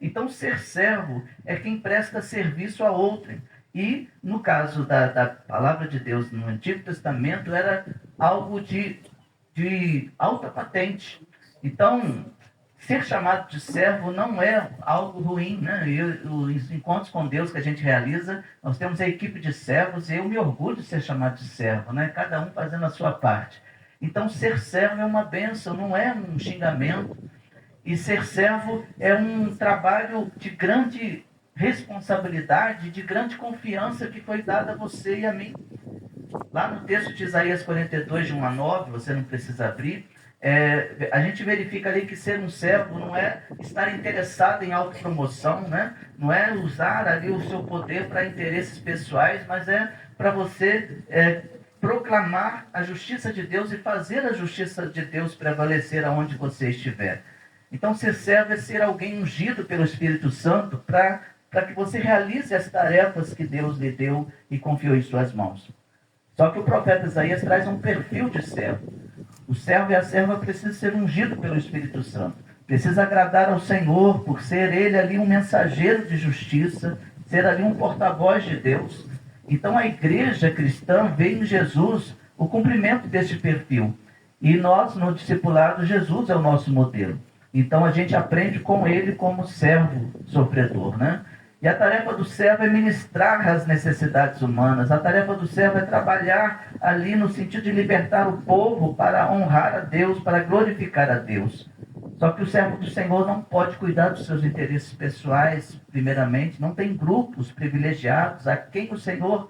Então, ser servo é quem presta serviço a outrem. E, no caso da palavra de Deus no Antigo Testamento, era algo de alta patente. Então, ser chamado de servo não é algo ruim, né? Os encontros com Deus que a gente realiza, nós temos a equipe de servos e eu me orgulho de ser chamado de servo, né? Cada um fazendo a sua parte. Então, ser servo é uma bênção, não é um xingamento. E ser servo é um trabalho de grande responsabilidade, de grande confiança que foi dada a você e a mim. Lá no texto de Isaías 42, de 1 a 9, você não precisa abrir, a gente verifica ali que ser um servo não é estar interessado em autopromoção, né? Não é usar ali o seu poder para interesses pessoais, mas é para você proclamar a justiça de Deus e fazer a justiça de Deus prevalecer aonde você estiver. Então, ser servo é ser alguém ungido pelo Espírito Santo para que você realize as tarefas que Deus lhe deu e confiou em suas mãos. Só que o profeta Isaías traz um perfil de servo. O servo e a serva precisam ser ungidos pelo Espírito Santo. Precisa agradar ao Senhor por ser ele ali um mensageiro de justiça, ser ali um porta-voz de Deus. Então, a igreja cristã vê em Jesus o cumprimento deste perfil. E nós, no discipulado, Jesus é o nosso modelo. Então a gente aprende com ele como servo sofredor, né? E a tarefa do servo é ministrar as necessidades humanas. A tarefa do servo é trabalhar ali no sentido de libertar o povo para honrar a Deus, para glorificar a Deus. Só que o servo do Senhor não pode cuidar dos seus interesses pessoais, primeiramente. Não tem grupos privilegiados a quem o Senhor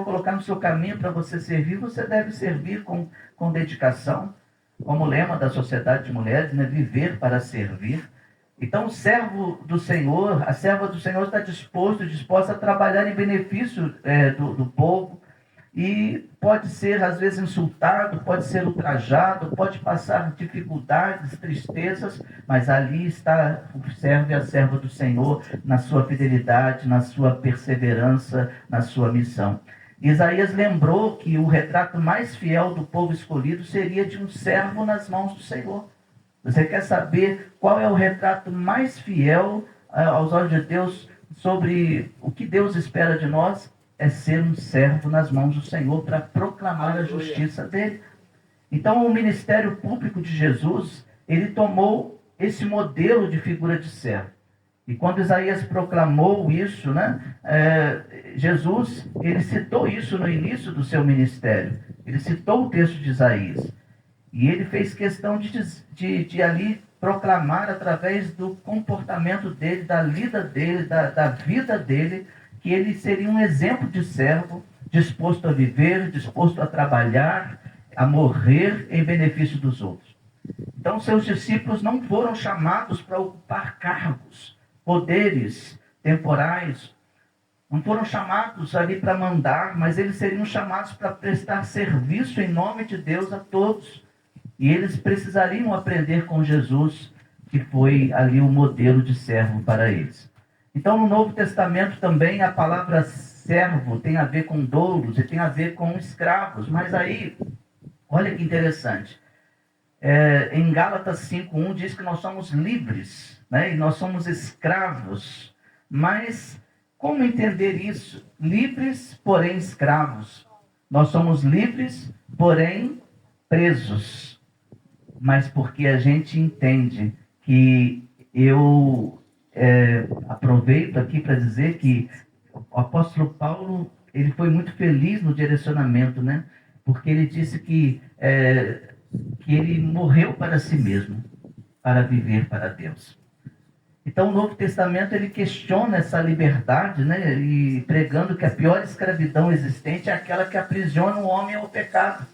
colocar no seu caminho para você servir, você deve servir com dedicação. Como lema da Sociedade de Mulheres, né? Viver para servir. Então, o servo do Senhor, a serva do Senhor está disposta a trabalhar em benefício do povo e pode ser, às vezes, insultado, pode ser ultrajado, pode passar dificuldades, tristezas, mas ali está o servo e a serva do Senhor na sua fidelidade, na sua perseverança, na sua missão. Isaías lembrou que o retrato mais fiel do povo escolhido seria de um servo nas mãos do Senhor. Você quer saber qual é o retrato mais fiel aos olhos de Deus sobre o que Deus espera de nós? É ser um servo nas mãos do Senhor para proclamar a justiça dele. Então, o ministério público de Jesus, ele tomou esse modelo de figura de servo. E quando Isaías proclamou isso, né, Jesus, ele citou isso no início do seu ministério. Ele citou o texto de Isaías. E ele fez questão de ali proclamar através do comportamento dele, da lida dele, da vida dele, que ele seria um exemplo de servo, disposto a viver, disposto a trabalhar, a morrer em benefício dos outros. Então, seus discípulos não foram chamados para ocupar cargos, poderes temporais, não foram chamados ali para mandar, mas eles seriam chamados para prestar serviço em nome de Deus a todos. E eles precisariam aprender com Jesus, que foi ali o modelo de servo para eles. Então, no Novo Testamento também a palavra servo tem a ver com doulos e tem a ver com escravos. Mas aí, olha que interessante. Em Gálatas 5:1 diz que nós somos livres, né? E nós somos escravos. Mas como entender isso? Livres, porém escravos. Nós somos livres, porém presos. Mas porque a gente entende que eu aproveito aqui para dizer que o apóstolo Paulo, ele foi muito feliz no direcionamento, né? Porque ele disse que ele morreu para si mesmo, para viver para Deus. Então o Novo Testamento ele questiona essa liberdade, né? E pregando que a pior escravidão existente é aquela que aprisiona o homem ao pecado.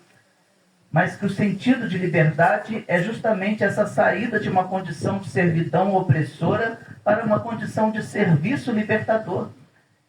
Mas que o sentido de liberdade é justamente essa saída de uma condição de servidão opressora para uma condição de serviço libertador.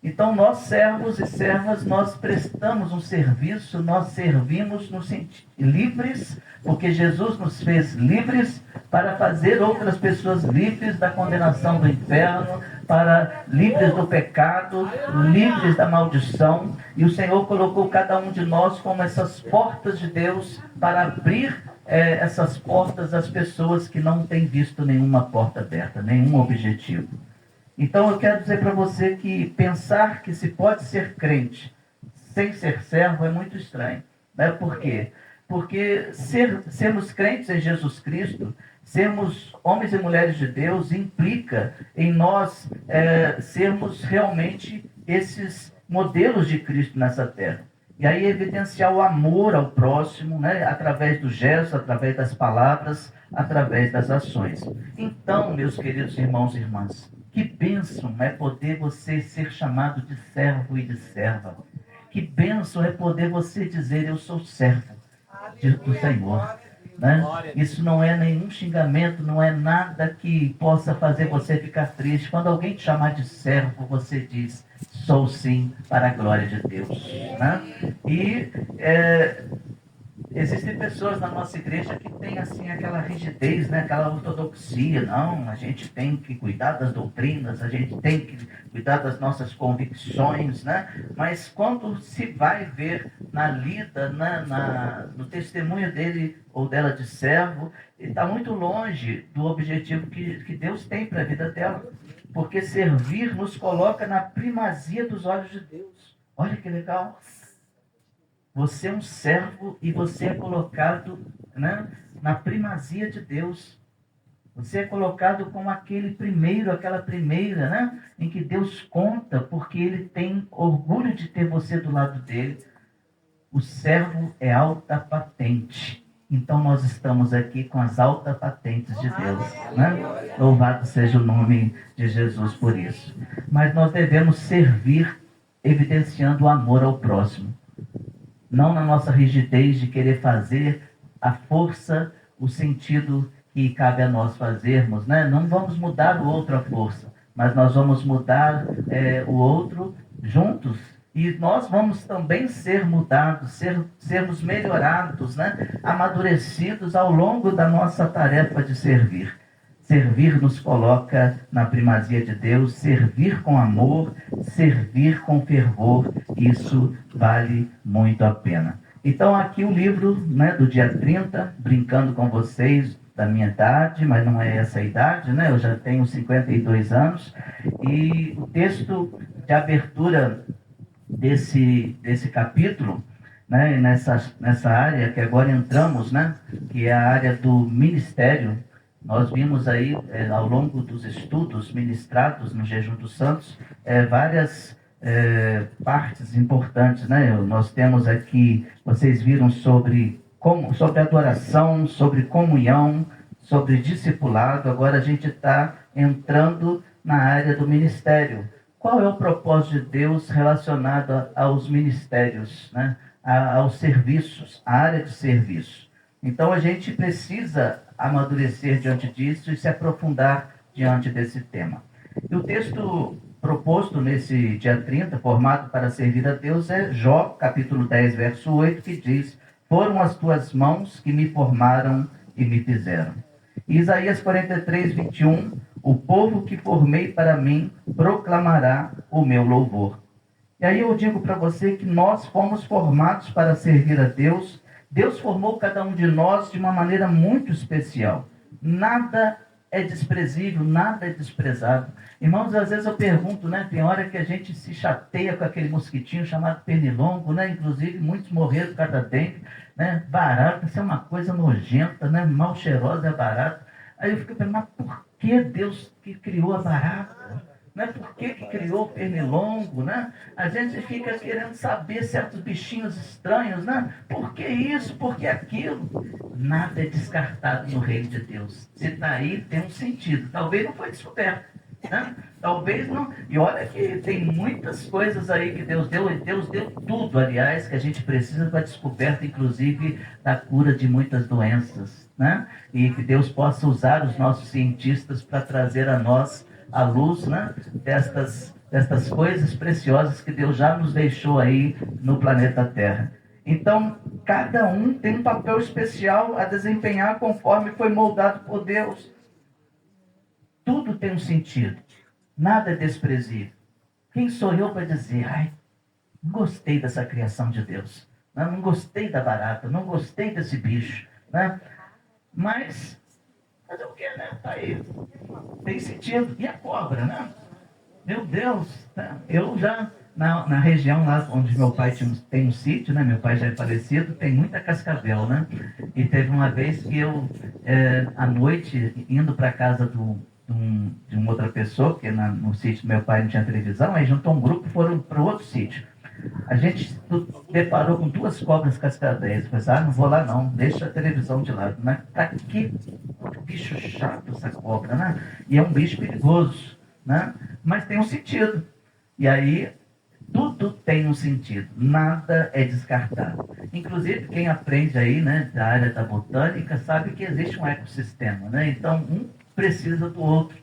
Então nós servos e servas, nós prestamos um serviço, nós servimos no sentido livres, porque Jesus nos fez livres para fazer outras pessoas livres da condenação do inferno, para livres do pecado, livres da maldição, e o Senhor colocou cada um de nós como essas portas de Deus para abrir essas portas às pessoas que não têm visto nenhuma porta aberta, nenhum objetivo. Então eu quero dizer para você que pensar que se pode ser crente sem ser servo é muito estranho. Né? Por quê? Porque sermos crentes em Jesus Cristo, sermos homens e mulheres de Deus, implica em nós sermos realmente esses modelos de Cristo nessa terra. E aí evidenciar o amor ao próximo, né? Através dos gestos, através das palavras, através das ações. Então, meus queridos irmãos e irmãs, que bênção é poder você ser chamado de servo e de serva. Que bênção é poder você dizer, eu sou servo do Senhor. Né? Isso não é nenhum xingamento, não é nada que possa fazer você ficar triste. Quando alguém te chamar de servo, você diz, sou sim, para a glória de Deus. Né? E existem pessoas na nossa igreja que têm assim aquela rigidez, né? Aquela ortodoxia. Não, a gente tem que cuidar das doutrinas, a gente tem que cuidar das nossas convicções, né? Mas quando se vai ver na lida, no testemunho dele ou dela de servo, ele está muito longe do objetivo que Deus tem para a vida dela. Porque servir nos coloca na primazia dos olhos de Deus. Olha que legal. Você é um servo e você é colocado, né, na primazia de Deus. Você é colocado como aquela primeira, né, em que Deus conta, porque Ele tem orgulho de ter você do lado dele. O servo é alta patente. Então nós estamos aqui com as altas patentes de Deus. Né? Louvado seja o nome de Jesus por isso. Mas nós devemos servir evidenciando o amor ao próximo. Não na nossa rigidez de querer fazer a força, o sentido que cabe a nós fazermos. Né? Não vamos mudar o outro à força, mas nós vamos mudar o outro juntos. E nós vamos também ser mudados, sermos melhorados, né? Amadurecidos ao longo da nossa tarefa de servir. Servir nos coloca na primazia de Deus, servir com amor, servir com fervor, isso vale muito a pena. Então aqui o livro, né, do dia 30, brincando com vocês da minha idade, mas não é essa a idade, né? Eu já tenho 52 anos, e o texto de abertura desse capítulo, né, nessa área que agora entramos, né, que é a área do ministério. Nós vimos aí, ao longo dos estudos ministrados no Jejum dos Santos, várias partes importantes. Né? Nós temos aqui, vocês viram sobre adoração, sobre comunhão, sobre discipulado. Agora a gente está entrando na área do ministério. Qual é o propósito de Deus relacionado aos ministérios, né? Aos serviços, à área de serviço? Então a gente precisa amadurecer diante disso e se aprofundar diante desse tema. E o texto proposto nesse dia 30, formado para servir a Deus, é Jó, capítulo 10, verso 8, que diz: foram as tuas mãos que me formaram e me fizeram. E Isaías 43, 21, o povo que formei para mim proclamará o meu louvor. E aí eu digo para você que nós fomos formados para servir a Deus. Deus formou cada um de nós de uma maneira muito especial. Nada é desprezível, nada é desprezado. Irmãos, às vezes eu pergunto, né? Tem hora que a gente se chateia com aquele mosquitinho chamado pernilongo, né? Inclusive muitos morreram por causa da dengue, né? Barata, isso é uma coisa nojenta, né? Mal cheirosa é barata. Aí eu fico pensando, mas por que Deus que criou a barata? Né? Por que criou o pernilongo? Né? A gente fica querendo saber certos bichinhos estranhos, né? Por que isso? Por que aquilo? Nada é descartado no reino de Deus. Se está aí, tem um sentido. Talvez não foi descoberto. Né? Talvez não. E olha que tem muitas coisas aí que Deus deu. E Deus deu tudo, aliás, que a gente precisa para a descoberta, inclusive, da cura de muitas doenças. Né? E que Deus possa usar os nossos cientistas para trazer a nós a luz, né, destas coisas preciosas que Deus já nos deixou aí no planeta Terra. Então, cada um tem um papel especial a desempenhar conforme foi moldado por Deus. Tudo tem um sentido. Nada é desprezível. Quem sou eu para dizer, ai, não gostei dessa criação de Deus, né? Não gostei da barata, não gostei desse bicho, né? Mas fazer o que, né? Tá aí. Tem sentido. E a cobra, né? Meu Deus, né? Eu já, na região lá onde meu pai tem um sítio, né? Meu pai já é falecido, tem muita cascavel, né? E teve uma vez que eu, à noite, indo para casa de uma outra pessoa, porque no sítio do meu pai não tinha televisão, aí juntou um grupo e foram para outro sítio. A gente deparou com 2 cobras cascavéis. Eu falei, não vou lá não, deixa a televisão de lado. Mas pra que bicho chato essa cobra, né? E é um bicho perigoso, né? Mas tem um sentido. E aí, tudo tem um sentido, nada é descartado. Inclusive, quem aprende aí, né, da área da botânica, sabe que existe um ecossistema, né? Então, um precisa do outro.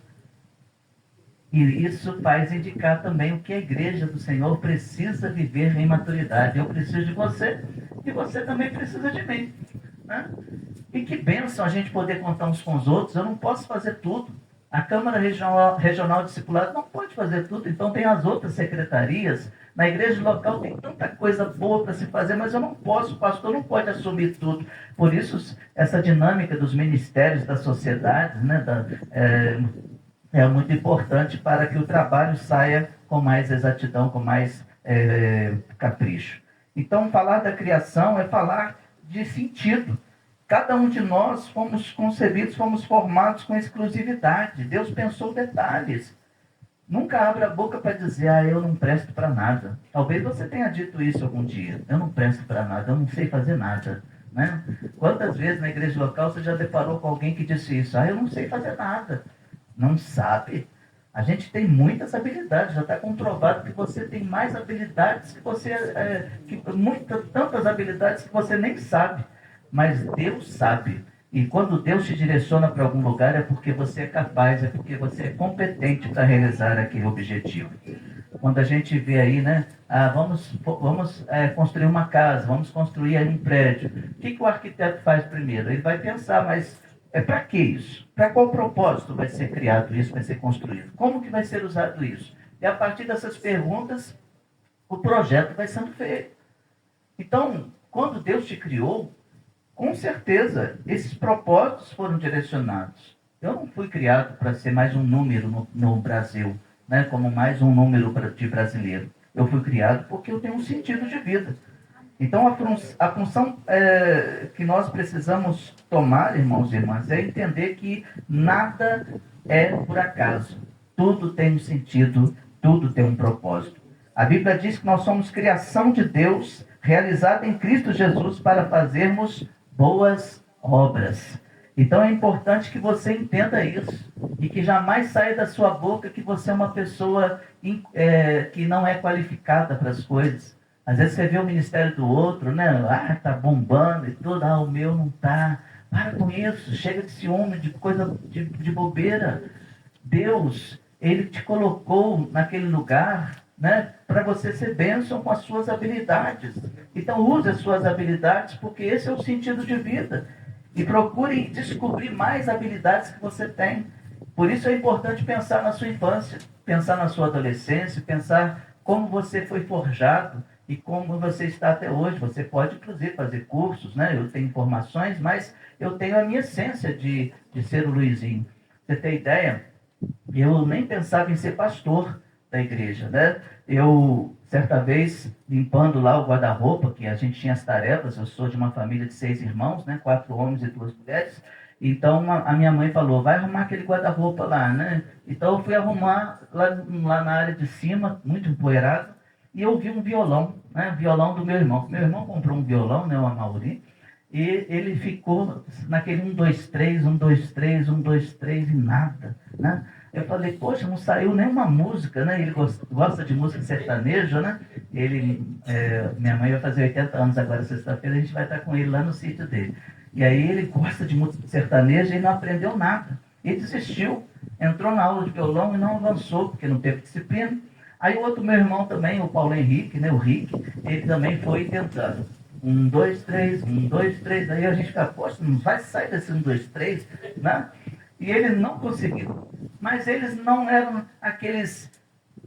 E isso faz indicar também o que a igreja do Senhor precisa viver em maturidade. Eu preciso de você e você também precisa de mim, né? E que bênção a gente poder contar uns com os outros. Eu não posso fazer tudo. A Câmara Regional de Discipulado não pode fazer tudo. Então tem as outras secretarias. Na igreja local tem tanta coisa boa para se fazer, mas eu não posso, o pastor não pode assumir tudo. Por isso, essa dinâmica dos ministérios, das sociedades, né, é muito importante para que o trabalho saia com mais exatidão, com mais capricho. Então, falar da criação é falar de sentido. Cada um de nós fomos concebidos, fomos formados com exclusividade. Deus pensou detalhes. Nunca abra a boca para dizer, eu não presto para nada. Talvez você tenha dito isso algum dia. Eu não presto para nada, eu não sei fazer nada. Né? Quantas vezes na igreja local você já deparou com alguém que disse isso? Eu não sei fazer nada. Não sabe? A gente tem muitas habilidades, já está comprovado que você tem mais habilidades que você, tantas habilidades que você nem sabe, mas Deus sabe. E quando Deus te direciona para algum lugar é porque você é capaz, é porque você é competente para realizar aquele objetivo. Quando a gente vê aí, né, vamos construir uma casa, vamos construir aí um prédio, o que o arquiteto faz primeiro? Ele vai pensar, mas para que isso? Para qual propósito vai ser criado isso, vai ser construído? Como que vai ser usado isso? E a partir dessas perguntas, o projeto vai sendo feito. Então, quando Deus te criou, com certeza, esses propósitos foram direcionados. Eu não fui criado para ser mais um número no Brasil, né, como mais um número de brasileiro. Eu fui criado porque eu tenho um sentido de vida. Então, a função que nós precisamos tomar, irmãos e irmãs, é entender que nada é por acaso. Tudo tem um sentido, tudo tem um propósito. A Bíblia diz que nós somos criação de Deus, realizada em Cristo Jesus para fazermos boas obras. Então, é importante que você entenda isso e que jamais saia da sua boca que você é uma pessoa que não é qualificada para as coisas. Às vezes você vê o ministério do outro, né? Tá bombando e tudo. O meu não tá. Para com isso. Chega de ciúme, de coisa de bobeira. Deus, Ele te colocou naquele lugar, né? Para você ser bênção com as suas habilidades. Então use as suas habilidades, porque esse é o sentido de vida. E procure descobrir mais habilidades que você tem. Por isso é importante pensar na sua infância, pensar na sua adolescência, pensar como você foi forjado e como você está até hoje. Você pode, inclusive, fazer cursos, né? Eu tenho informações, mas eu tenho a minha essência de ser o Luizinho. Você tem ideia? Eu nem pensava em ser pastor da igreja, né? Eu, certa vez, limpando lá o guarda-roupa, que a gente tinha as tarefas, eu sou de uma família de 6 irmãos, né? 4 homens e 2 mulheres. Então, a minha mãe falou, vai arrumar aquele guarda-roupa lá, né? Então, eu fui arrumar lá na área de cima, muito empoeirado, e eu vi um violão, né? Violão do meu irmão. Meu irmão comprou um violão, né? O Amauri, e ele ficou naquele 1, 2, 3, 1, 2, 3, 1, 2, 3 e nada, né? Eu falei, poxa, não saiu nenhuma música, né? Ele gosta de música sertaneja, né? Minha mãe vai fazer 80 anos agora, sexta-feira, a gente vai estar com ele lá no sítio dele. E aí ele gosta de música sertaneja e não aprendeu nada. Ele desistiu, entrou na aula de violão e não avançou, porque não teve disciplina. Aí o outro meu irmão também, o Paulo Henrique, né? O Rick, ele também foi tentando. 1, 2, 3, 1, 2, 3. Aí a gente fica, poxa, não vai sair desse 1, 2, 3, né? E ele não conseguiu. mas eles não eram aqueles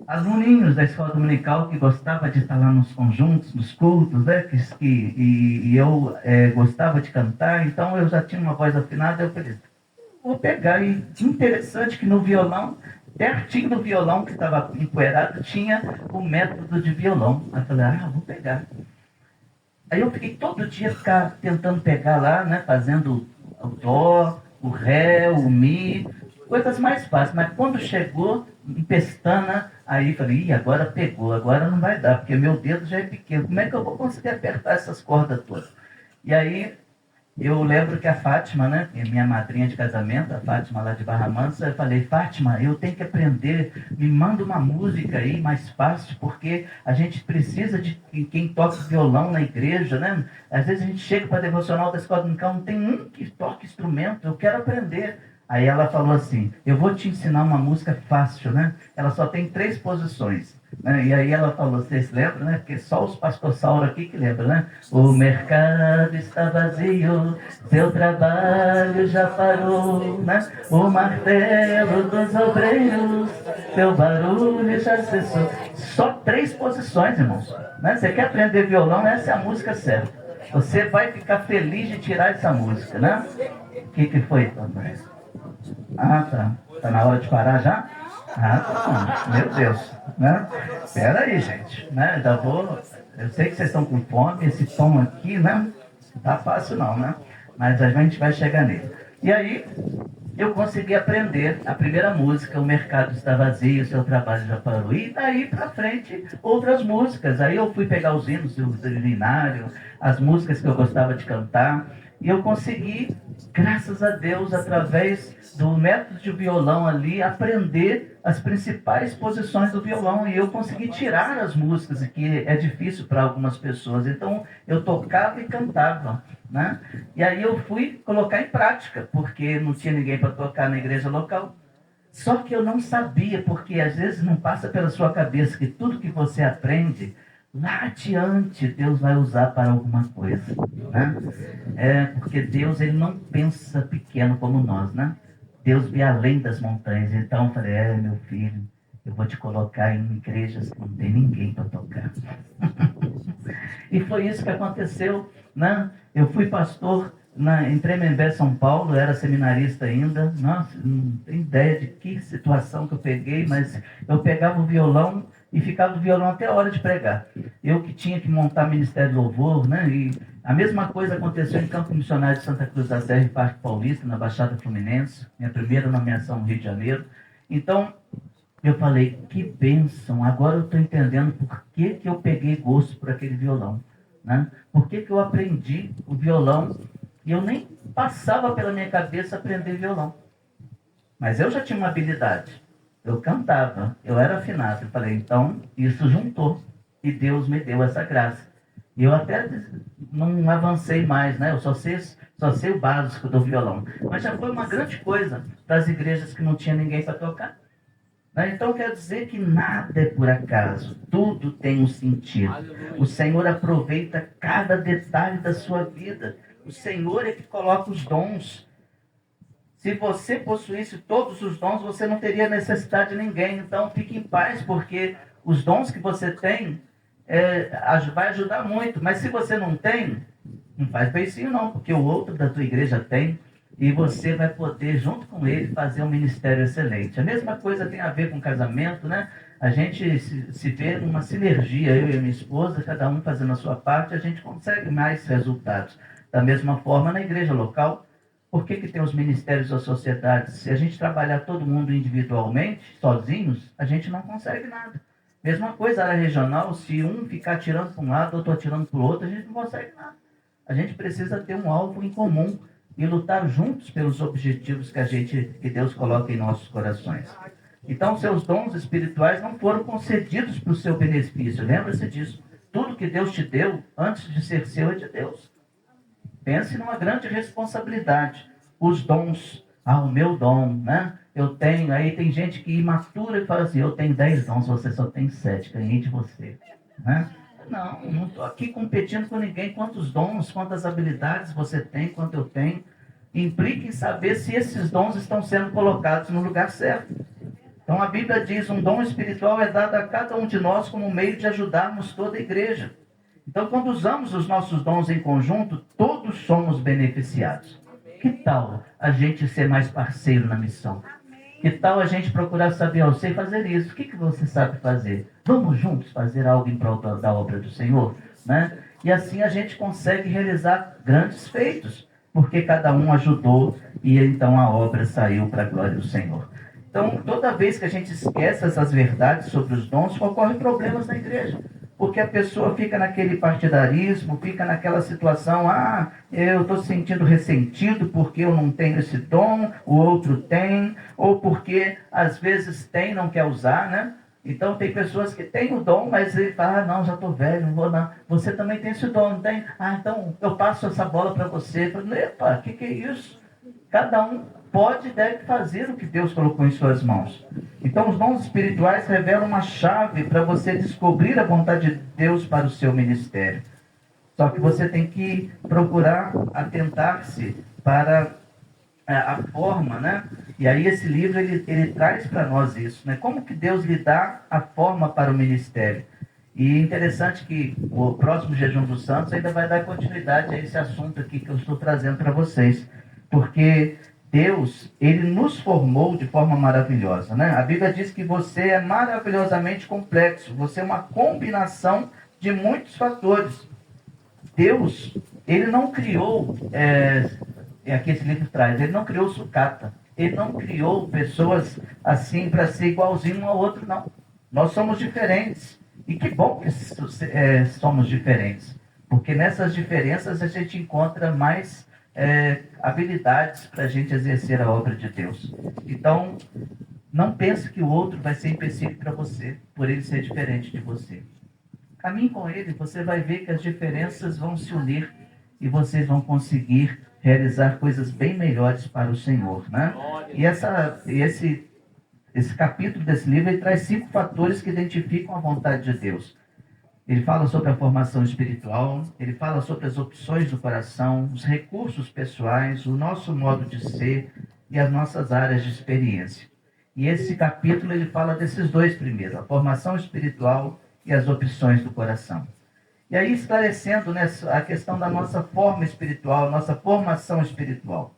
aluninhos da escola dominical que gostava de estar lá nos conjuntos, nos cultos, né? E eu gostava de cantar, então eu já tinha uma voz afinada, eu falei, vou pegar. E interessante que no violão, pertinho do violão que estava empoeirado, tinha o método de violão. Aí eu falei, vou pegar. Aí eu fiquei todo dia tentando pegar lá, né? Fazendo o dó, o ré, o mi, coisas mais fáceis. Mas quando chegou em pestana, aí falei, agora pegou, agora não vai dar, porque meu dedo já é pequeno. Como é que eu vou conseguir apertar essas cordas todas? E aí eu lembro que a Fátima, né, minha madrinha de casamento, a Fátima lá de Barra Mansa, eu falei, Fátima, eu tenho que aprender, me manda uma música aí mais fácil, porque a gente precisa de quem toca violão na igreja, né? Às vezes a gente chega para devocional da escola dominical, não tem um que toque instrumento, eu quero aprender. Aí ela falou assim, eu vou te ensinar uma música fácil, né? Ela só tem 3 posições. Né? E aí ela falou, vocês lembram, né? Porque só os pastorsauros aqui que lembram, né? O mercado está vazio, seu trabalho já parou, né? O martelo dos obreiros, seu barulho já cessou. Só 3 posições, irmãos. Né? Você quer aprender violão, essa é a música certa. Você vai ficar feliz de tirar essa música, né? O que foi, André? Tá. Tá na hora de parar já? Tá. Meu Deus. Né? Espera aí, gente. Né? Já vou... Eu sei que vocês estão com fome. Esse tom aqui, né? Não tá fácil não, né? Mas a gente vai chegar nele. E aí, eu consegui aprender a primeira música, O Mercado Está Vazio, Seu Trabalho Já Parou. E daí pra frente, outras músicas. Aí eu fui pegar os hinos do Trinário, as músicas que eu gostava de cantar. E eu consegui, graças a Deus, através do método de violão ali, aprender as principais posições do violão. E eu consegui tirar as músicas, que é difícil para algumas pessoas. Então, eu tocava e cantava. Né? E aí eu fui colocar em prática, porque não tinha ninguém para tocar na igreja local. Só que eu não sabia, porque às vezes não passa pela sua cabeça que tudo que você aprende, lá adiante Deus vai usar para alguma coisa. Né? Porque Deus, ele não pensa pequeno como nós, né? Deus vê além das montanhas. Então eu falei, meu filho, eu vou te colocar em igrejas que não tem ninguém para tocar. E foi isso que aconteceu. Né? Eu fui pastor em Tremembé, São Paulo, era seminarista ainda. Nossa, não tenho ideia de que situação que eu peguei, mas eu pegava o violão e ficava no violão até a hora de pregar. Eu que tinha que montar Ministério de Louvor, né? E a mesma coisa aconteceu em Campo Missionário de Santa Cruz da Serra e Parque Paulista, na Baixada Fluminense, minha primeira nomeação no Rio de Janeiro. Então, eu falei, que bênção, agora eu estou entendendo por que eu peguei gosto por aquele violão. Né? Por que eu aprendi o violão e eu nem passava pela minha cabeça aprender violão. Mas eu já tinha uma habilidade. Eu cantava, eu era afinado. Eu falei, então, isso juntou. E Deus me deu essa graça. E eu até não avancei mais, né? Eu só sei o básico do violão. Mas já foi uma grande coisa para as igrejas que não tinha ninguém para tocar. Então quer dizer que nada é por acaso, tudo tem um sentido. O Senhor aproveita cada detalhe da sua vida. O Senhor é que coloca os dons. Se você possuísse todos os dons, você não teria necessidade de ninguém. Então fique em paz, porque os dons que você tem vai ajudar muito. Mas se você não tem, não faz beicinho não, porque o outro da tua igreja tem. E você vai poder, junto com ele, fazer um ministério excelente. A mesma coisa tem a ver com casamento, né? A gente se vê numa sinergia, eu e minha esposa, cada um fazendo a sua parte, a gente consegue mais resultados. Da mesma forma, na igreja local, por que tem os ministérios da sociedade? Se a gente trabalhar todo mundo individualmente, sozinhos, a gente não consegue nada. Mesma coisa, a área regional, se um ficar atirando para um lado, outro atirando para o outro, a gente não consegue nada. A gente precisa ter um alvo em comum e lutar juntos pelos objetivos que Deus coloca em nossos corações. Então, seus dons espirituais não foram concedidos para o seu benefício. Lembra-se disso. Tudo que Deus te deu, antes de ser seu, é de Deus. Pense numa grande responsabilidade. Os dons, o meu dom, né? Eu tenho, aí tem gente que imatura e fala assim, eu tenho 10 dons, você só tem 7, ganhei de você. Né? Não estou aqui competindo com ninguém. Quantos dons, quantas habilidades você tem, quanto eu tenho. implica em saber se esses dons estão sendo colocados no lugar certo. Então a Bíblia diz, um dom espiritual é dado a cada um de nós como meio de ajudarmos toda a igreja. Então quando usamos os nossos dons em conjunto, todos somos beneficiados. Que tal a gente ser mais parceiro na missão? Que tal a gente procurar saber, eu sei fazer isso, o que você sabe fazer? Vamos juntos fazer algo em prol da obra do Senhor? Né? E assim a gente consegue realizar grandes feitos, porque cada um ajudou e então a obra saiu para a glória do Senhor. Então, toda vez que a gente esquece essas verdades sobre os dons, ocorrem problemas na igreja. Porque a pessoa fica naquele partidarismo, fica naquela situação, eu estou sentindo ressentido porque eu não tenho esse dom, o outro tem, ou porque às vezes tem, não quer usar, né? Então tem pessoas que têm o dom, mas ele fala, não, já estou velho, não vou não. Você também tem esse dom, não tem? Então eu passo essa bola para você. Eu falo, epa, o que é isso? Cada um pode e deve fazer o que Deus colocou em suas mãos. Então os dons espirituais revelam uma chave para você descobrir a vontade de Deus para o seu ministério. Só que você tem que procurar atentar-se para a forma, né? E aí esse livro ele traz para nós isso, né? Como que Deus lhe dá a forma para o ministério. E interessante que o próximo Jejum dos Santos ainda vai dar continuidade a esse assunto aqui que eu estou trazendo para vocês. Porque Deus, ele nos formou de forma maravilhosa, né? A Bíblia diz que você é maravilhosamente complexo, você é uma combinação de muitos fatores. Deus, ele não criou, aqui esse livro traz, ele não criou sucata, ele não criou pessoas assim para ser igualzinho um ao outro, não. Nós somos diferentes, e que bom que somos diferentes, porque nessas diferenças a gente encontra mais habilidades para a gente exercer a obra de Deus. Então, não pense que o outro vai ser empecilho para você, por ele ser diferente de você. Caminhe com ele, você vai ver que as diferenças vão se unir e vocês vão conseguir realizar coisas bem melhores para o Senhor, né? E esse capítulo desse livro ele traz 5 fatores que identificam a vontade de Deus. Ele fala sobre a formação espiritual, ele fala sobre as opções do coração, os recursos pessoais, o nosso modo de ser e as nossas áreas de experiência. E esse capítulo ele fala desses 2 primeiros, a formação espiritual e as opções do coração. E aí esclarecendo, né, a questão da nossa forma espiritual, nossa formação espiritual.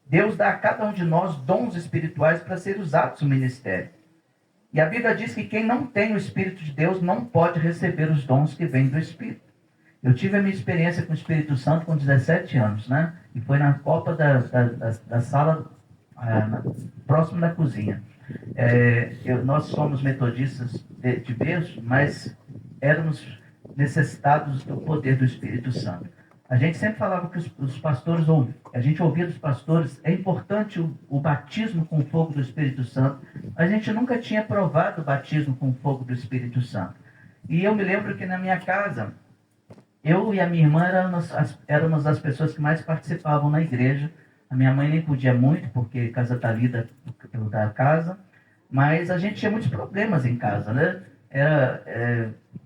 Deus dá a cada um de nós dons espirituais para ser usados no ministério. E a Bíblia diz que quem não tem o Espírito de Deus não pode receber os dons que vêm do Espírito. Eu tive a minha experiência com o Espírito Santo com 17 anos, né? E foi na copa da sala próximo da cozinha. Nós somos metodistas de berço, mas éramos necessitados do poder do Espírito Santo. A gente sempre falava que os pastores, a gente ouvia dos pastores, é importante o batismo com o fogo do Espírito Santo. A gente nunca tinha provado o batismo com o fogo do Espírito Santo. E eu me lembro que na minha casa, eu e a minha irmã éramos as pessoas que mais participavam na igreja. A minha mãe nem podia muito, porque casa está lida da casa, mas a gente tinha muitos problemas em casa, né?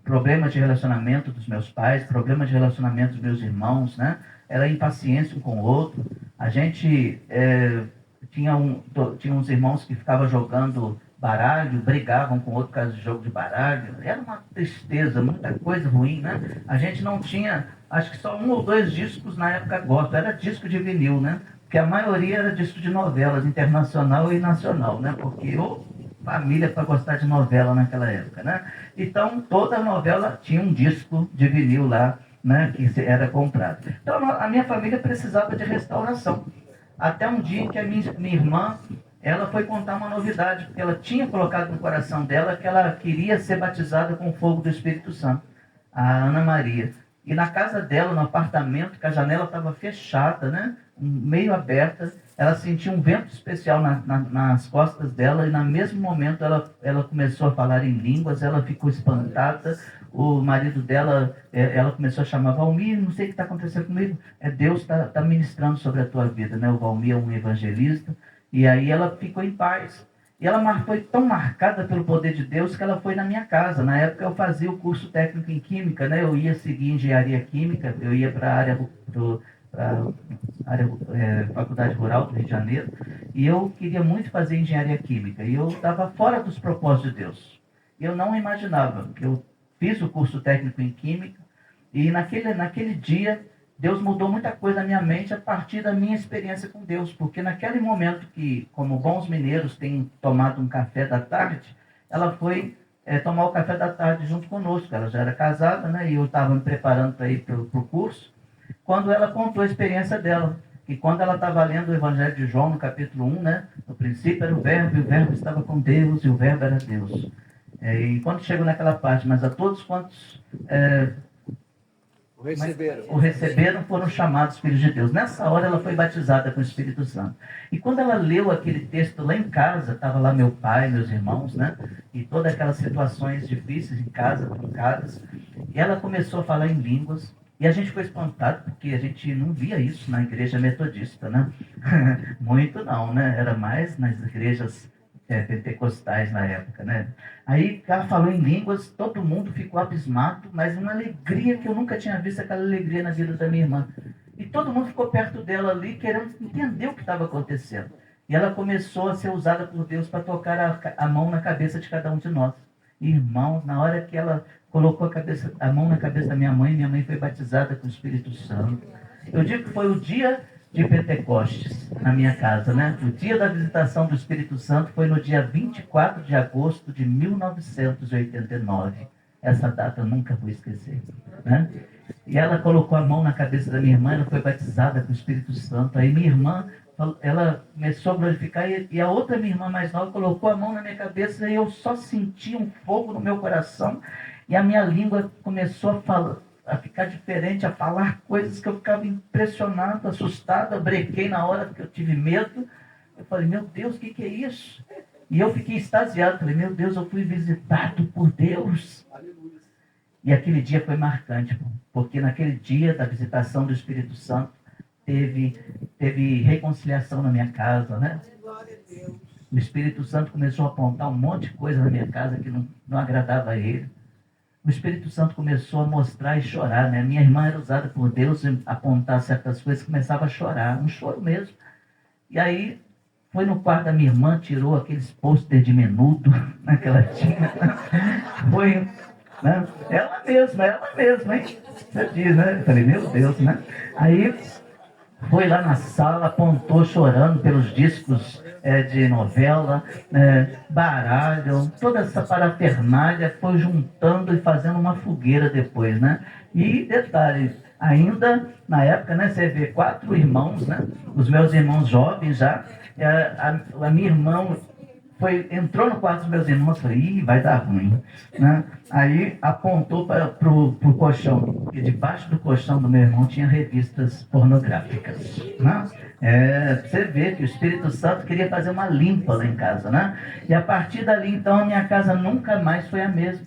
Problemas de relacionamento dos meus pais, problemas de relacionamento dos meus irmãos, né? Era impaciência um com o outro. A gente tinha uns irmãos que ficavam jogando baralho, brigavam com o outro por causa de jogo de baralho. Era uma tristeza, muita coisa ruim, né? A gente não tinha, acho que só 1 ou 2 discos na época gospel, era disco de vinil, né? Porque a maioria era disco de novelas, internacional e nacional, né? Porque família para gostar de novela naquela época, né? Então, toda novela tinha um disco de vinil lá, né, que era comprado. Então, a minha família precisava de restauração. Até um dia que a minha irmã, ela foi contar uma novidade, porque ela tinha colocado no coração dela que ela queria ser batizada com o fogo do Espírito Santo, a Ana Maria. E na casa dela, no apartamento, que a janela estava fechada, né, meio aberta, ela sentiu um vento especial nas costas dela e no mesmo momento ela começou a falar em línguas, ela ficou espantada, o marido dela, ela começou a chamar, Valmir, não sei o que está acontecendo comigo, Deus está ministrando sobre a tua vida, né? O Valmir é um evangelista, e aí ela ficou em paz. E ela foi tão marcada pelo poder de Deus que ela foi na minha casa. Na época eu fazia o curso técnico em Química, né? Eu ia seguir engenharia química, eu ia para a área Faculdade Rural do Rio de Janeiro, e eu queria muito fazer engenharia química, e eu estava fora dos propósitos de Deus. Eu não imaginava, que eu fiz o curso técnico em química, e naquele dia, Deus mudou muita coisa na minha mente a partir da minha experiência com Deus, porque naquele momento que, como bons mineiros, têm tomado um café da tarde, ela foi tomar o café da tarde junto conosco. Ela já era casada, né? E eu estava me preparando para ir para o curso, quando ela contou a experiência dela. E quando ela estava lendo o Evangelho de João, no capítulo 1, né? No princípio era o Verbo, e o Verbo estava com Deus, e o Verbo era Deus. E quando chegou naquela parte, mas a todos quantos o receberam foram chamados filhos de Deus. Nessa hora ela foi batizada com o Espírito Santo. E quando ela leu aquele texto lá em casa, estava lá meu pai, meus irmãos, né? E todas aquelas situações difíceis em casa, truncadas. E ela começou a falar em línguas. E a gente foi espantado, porque a gente não via isso na igreja metodista, né? Muito não, né? Era mais nas igrejas pentecostais na época, né? Aí ela falou em línguas, todo mundo ficou abismado, mas uma alegria que eu nunca tinha visto, aquela alegria na vida da minha irmã. E todo mundo ficou perto dela ali, querendo entender o que estava acontecendo. E ela começou a ser usada por Deus para tocar a mão na cabeça de cada um de nós. Irmãos, na hora que ela colocou a mão na cabeça da minha mãe foi batizada com o Espírito Santo. Eu digo que foi o dia de Pentecostes na minha casa, né? O dia da visitação do Espírito Santo foi no dia 24 de agosto de 1989. Essa data eu nunca vou esquecer, né? E ela colocou a mão na cabeça da minha irmã, ela foi batizada com o Espírito Santo. Aí minha irmã, ela começou a glorificar, e a outra minha irmã mais nova colocou a mão na minha cabeça, e eu só senti um fogo no meu coração, e a minha língua começou a ficar diferente, a falar coisas que eu ficava impressionado, assustado. Eu brequei na hora porque eu tive medo. Eu falei, meu Deus, o que é isso? E eu fiquei extasiado, falei, meu Deus, eu fui visitado por Deus. Aleluia. E aquele dia foi marcante, porque naquele dia da visitação do Espírito Santo, teve reconciliação na minha casa, né? O Espírito Santo começou a apontar um monte de coisa na minha casa que não agradava a ele. O Espírito Santo começou a mostrar e chorar, né? Minha irmã era usada por Deus em apontar certas coisas, começava a chorar, um choro mesmo. E aí, foi no quarto da minha irmã, tirou aqueles pôster de Menudo, né, que ela tinha. Foi, né? Ela mesma, hein? Você diz, né? Eu falei, meu Deus, né? Aí, foi lá na sala, apontou chorando pelos discos de novela, baralho, toda essa parafernália, foi juntando e fazendo uma fogueira depois, né? E detalhe, ainda na época, né, você vê 4 irmãos, né? Os meus irmãos jovens já, a minha irmã entrou no quarto dos meus irmãos, falei, ih, vai dar ruim, né? Aí apontou pro colchão, porque debaixo do colchão do meu irmão tinha revistas pornográficas, né? Você vê que o Espírito Santo queria fazer uma limpa lá em casa, né? E a partir dali, então, a minha casa nunca mais foi a mesma,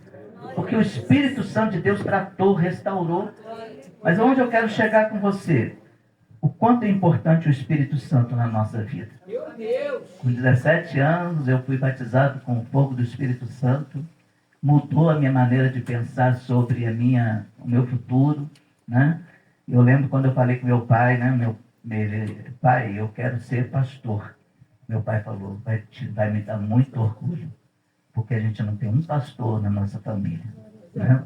porque o Espírito Santo de Deus tratou, restaurou. Mas onde eu quero chegar com você? O quanto é importante o Espírito Santo na nossa vida. Com 17 anos, eu fui batizado com o fogo do Espírito Santo. Mudou a minha maneira de pensar sobre o meu futuro, né? Eu lembro quando eu falei com meu pai, né? Pai, eu quero ser pastor. Meu pai falou, vai me dar muito orgulho, porque a gente não tem um pastor na nossa família, né?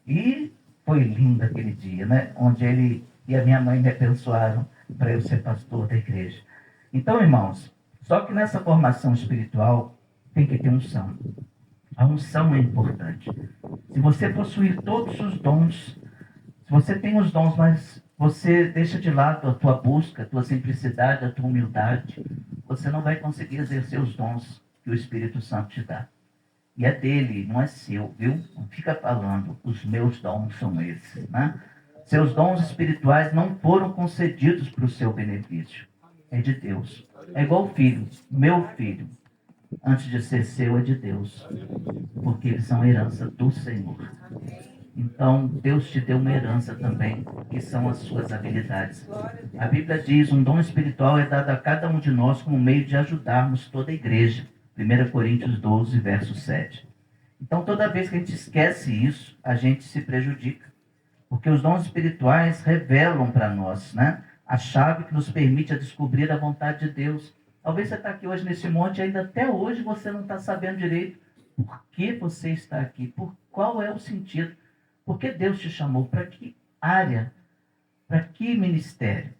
E foi lindo aquele dia, né? Onde ele e a minha mãe me abençoaram para eu ser pastor da igreja. Então, irmãos, só que nessa formação espiritual tem que ter unção. A unção é importante. Se você possuir todos os dons, se você tem os dons, mas você deixa de lado a tua busca, a tua simplicidade, a tua humildade, você não vai conseguir exercer os dons que o Espírito Santo te dá. E é dele, não é seu, viu? Não fica falando, os meus dons são esses, né? Seus dons espirituais não foram concedidos para o seu benefício. É de Deus. É igual o filho. Meu filho, antes de ser seu, é de Deus. Porque eles são herança do Senhor. Então, Deus te deu uma herança também, que são as suas habilidades. A Bíblia diz, um dom espiritual é dado a cada um de nós como meio de ajudarmos toda a igreja. 1 Coríntios 12, verso 7. Então, toda vez que a gente esquece isso, a gente se prejudica. Porque os dons espirituais revelam para nós, né, a chave que nos permite a descobrir a vontade de Deus. Talvez você está aqui hoje nesse monte e ainda até hoje você não está sabendo direito por que você está aqui, qual é o sentido, por que Deus te chamou, para que área, para que ministério.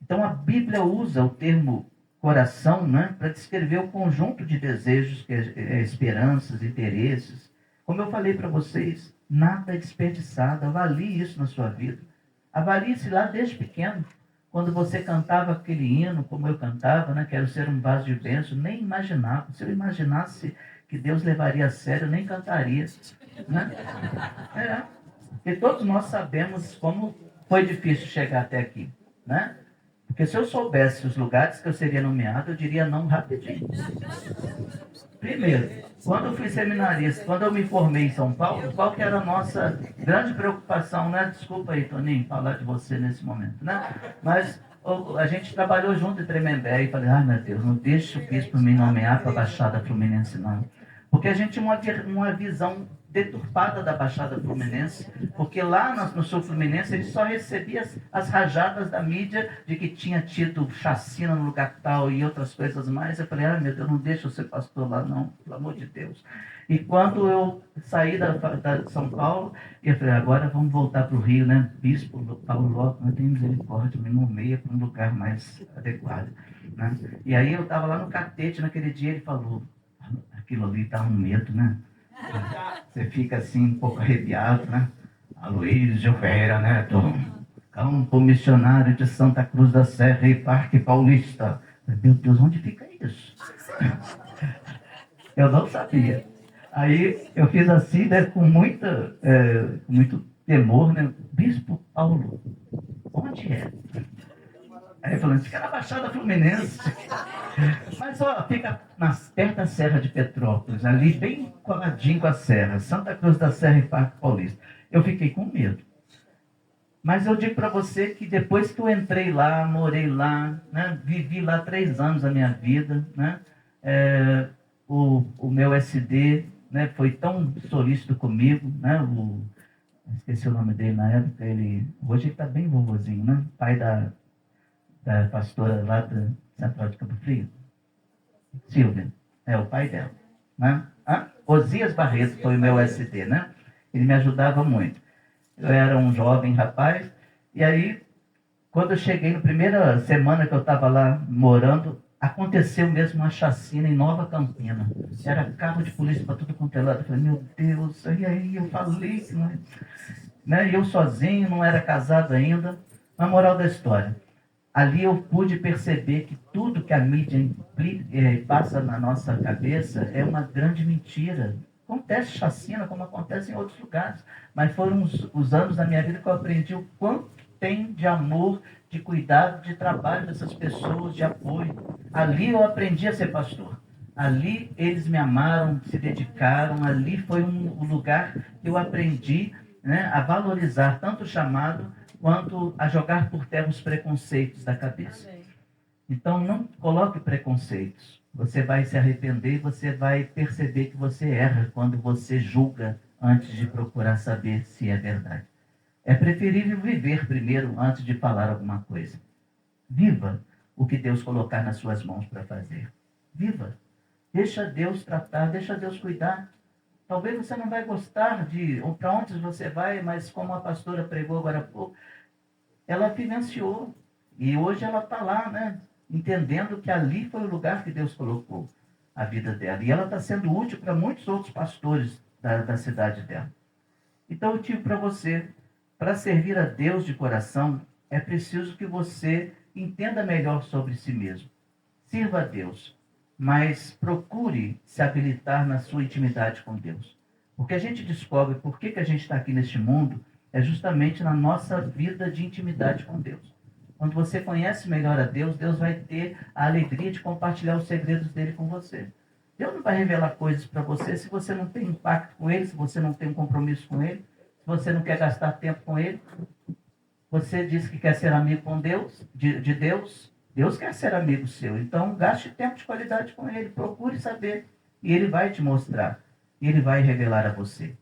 Então a Bíblia usa o termo coração, né, para descrever o conjunto de desejos, esperanças, interesses. Como eu falei para vocês, nada é desperdiçado. Avalie isso na sua vida. Avalie-se lá desde pequeno. Quando você cantava aquele hino, como eu cantava, né, quero ser um vaso de bênção, nem imaginava. Se eu imaginasse que Deus levaria a sério, eu nem cantaria. Né? Porque todos nós sabemos como foi difícil chegar até aqui. Né? Porque se eu soubesse os lugares que eu seria nomeado, eu diria não rapidinho. Primeiro, quando eu fui seminarista, quando eu me formei em São Paulo, qual que era a nossa grande preocupação, né? Desculpa aí, Toninho, falar de você nesse momento, né? Mas a gente trabalhou junto em Tremembé e falei, ai meu Deus, não deixe o bispo me nomear para a Baixada Fluminense, não. Porque a gente tinha uma visão deturpada da Baixada Fluminense, porque lá no Sul Fluminense ele só recebia as rajadas da mídia de que tinha tido chacina no lugar tal e outras coisas mais. Eu falei, meu Deus, não deixa eu ser pastor lá não, pelo amor de Deus. E quando eu saí da São Paulo, eu falei, agora vamos voltar para o Rio, né? Bispo Paulo Lopes, não tem misericórdia, me nomeia para um lugar mais adequado. Né? E aí eu estava lá no Catete, naquele dia ele falou, aquilo ali está um medo, né? Você fica assim um pouco arrepiado, né? Aloysio Vera Neto, campo missionário de Santa Cruz da Serra e Parque Paulista. Meu Deus, onde fica isso? Eu não sabia. Aí eu fiz assim, né, com muito temor, né? Bispo Paulo, onde é? Aí ele falou, fica na Baixada Fluminense. Mas ó, fica perto da Serra de Petrópolis, ali bem coladinho com a Serra, Santa Cruz da Serra e Parque Paulista. Eu fiquei com medo. Mas eu digo para você que depois que eu entrei lá, morei lá, né, vivi lá 3 anos da minha vida, né, o meu SD, né, foi tão solícito comigo, né, esqueci o nome dele na época, hoje ele está bem vovozinho, né, pai da pastora lá da Central de Campo Frio, Silvia, é o pai dela, né? Osias Barreto foi o meu SD, né? Ele me ajudava muito. Eu era um jovem rapaz, e aí, quando eu cheguei na primeira semana que eu estava lá morando, aconteceu mesmo uma chacina em Nova Campina. Era carro de polícia para tudo quanto é lado. Eu falei, meu Deus, e aí eu falei, né? Eu sozinho, não era casado ainda. A moral da história. Ali eu pude perceber que tudo que a mídia passa na nossa cabeça é uma grande mentira. Acontece chacina como acontece em outros lugares, mas foram os anos da minha vida que eu aprendi o quanto tem de amor, de cuidado, de trabalho dessas pessoas, de apoio. Ali eu aprendi a ser pastor. Ali eles me amaram, se dedicaram, ali foi um lugar que eu aprendi, né, a valorizar tanto o chamado quanto a jogar por terra os preconceitos da cabeça. Então, não coloque preconceitos. Você vai se arrepender e você vai perceber que você erra quando você julga antes de procurar saber se é verdade. É preferível viver primeiro antes de falar alguma coisa. Viva o que Deus colocar nas suas mãos para fazer. Viva. Deixa Deus tratar, deixa Deus cuidar. Talvez você não vai gostar de para onde você vai, mas como a pastora pregou agora há pouco, ela financiou. E hoje ela está lá, né? Entendendo que ali foi o lugar que Deus colocou a vida dela. E ela está sendo útil para muitos outros pastores da cidade dela. Então eu digo para você, para servir a Deus de coração, é preciso que você entenda melhor sobre si mesmo. Sirva a Deus, mas procure se habilitar na sua intimidade com Deus. Porque a gente descobre por que a gente está aqui neste mundo é justamente na nossa vida de intimidade com Deus. Quando você conhece melhor a Deus, Deus vai ter a alegria de compartilhar os segredos dele com você. Deus não vai revelar coisas para você se você não tem impacto com ele, se você não tem um compromisso com ele, se você não quer gastar tempo com ele. Você diz que quer ser amigo com Deus, de Deus, Deus quer ser amigo seu. Então, gaste tempo de qualidade com ele, procure saber. E ele vai te mostrar, e ele vai revelar a você.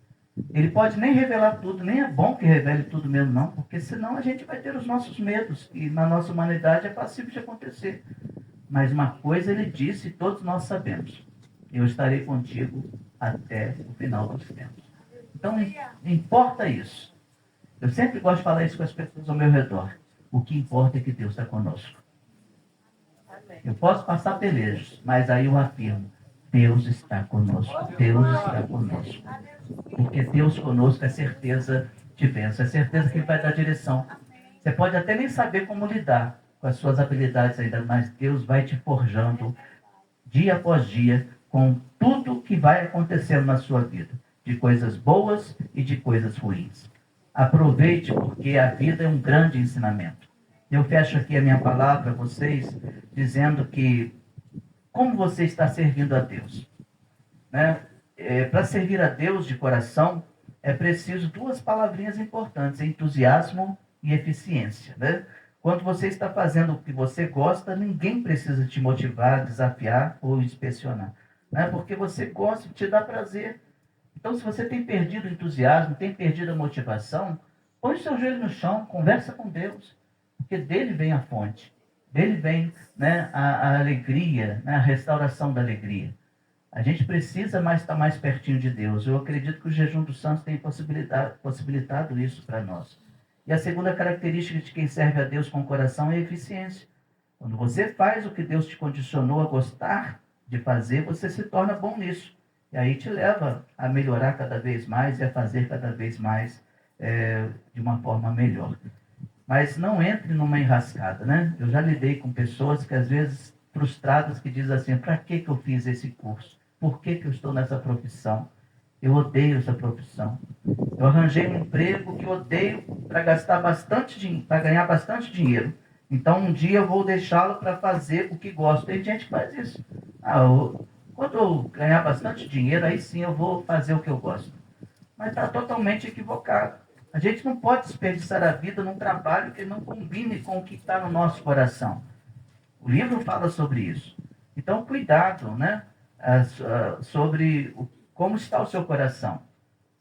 Ele pode nem revelar tudo, nem é bom que revele tudo mesmo, não, porque senão a gente vai ter os nossos medos, e na nossa humanidade é passível de acontecer. Mas uma coisa ele disse, e todos nós sabemos: eu estarei contigo até o final dos tempos. Então, importa isso. Eu sempre gosto de falar isso com as pessoas ao meu redor. O que importa é que Deus está conosco. Eu posso passar pelejos, mas aí eu afirmo: Deus está conosco. Deus está conosco. Porque Deus conosco é certeza de bênção, é certeza que Ele vai dar direção. Você pode até nem saber como lidar com as suas habilidades ainda, mas Deus vai te forjando dia após dia com tudo que vai acontecendo na sua vida, de coisas boas e de coisas ruins. Aproveite, porque a vida é um grande ensinamento. Eu fecho aqui a minha palavra para vocês, dizendo que como você está servindo a Deus, né? Para servir a Deus de coração, é preciso duas palavrinhas importantes: entusiasmo e eficiência, né? Quando você está fazendo o que você gosta, ninguém precisa te motivar, desafiar ou inspecionar, né? Porque você gosta, te dá prazer. Então, se você tem perdido o entusiasmo, tem perdido a motivação, põe o seu joelho no chão, conversa com Deus, porque dele vem a fonte, dele vem, né, a alegria, né, a restauração da alegria. A gente precisa estar mais pertinho de Deus. Eu acredito que o jejum dos santos tem possibilitado isso para nós. E a segunda característica de quem serve a Deus com o coração é a eficiência. Quando você faz o que Deus te condicionou a gostar de fazer, você se torna bom nisso. E aí te leva a melhorar cada vez mais e a fazer cada vez mais de uma forma melhor. Mas não entre numa enrascada, né? Eu já lidei com pessoas que às vezes frustradas, que dizem assim: para que eu fiz esse curso? Por que eu estou nessa profissão? Eu odeio essa profissão. Eu arranjei um emprego que eu odeio para gastar bastante dinheiro, para ganhar bastante dinheiro. Então um dia eu vou deixá-lo para fazer o que gosto. Tem gente que faz isso. Quando eu ganhar bastante dinheiro, aí sim eu vou fazer o que eu gosto. Mas está totalmente equivocado. A gente não pode desperdiçar a vida num trabalho que não combine com o que está no nosso coração. O livro fala sobre isso. Então, cuidado, né? Sobre como está o seu coração.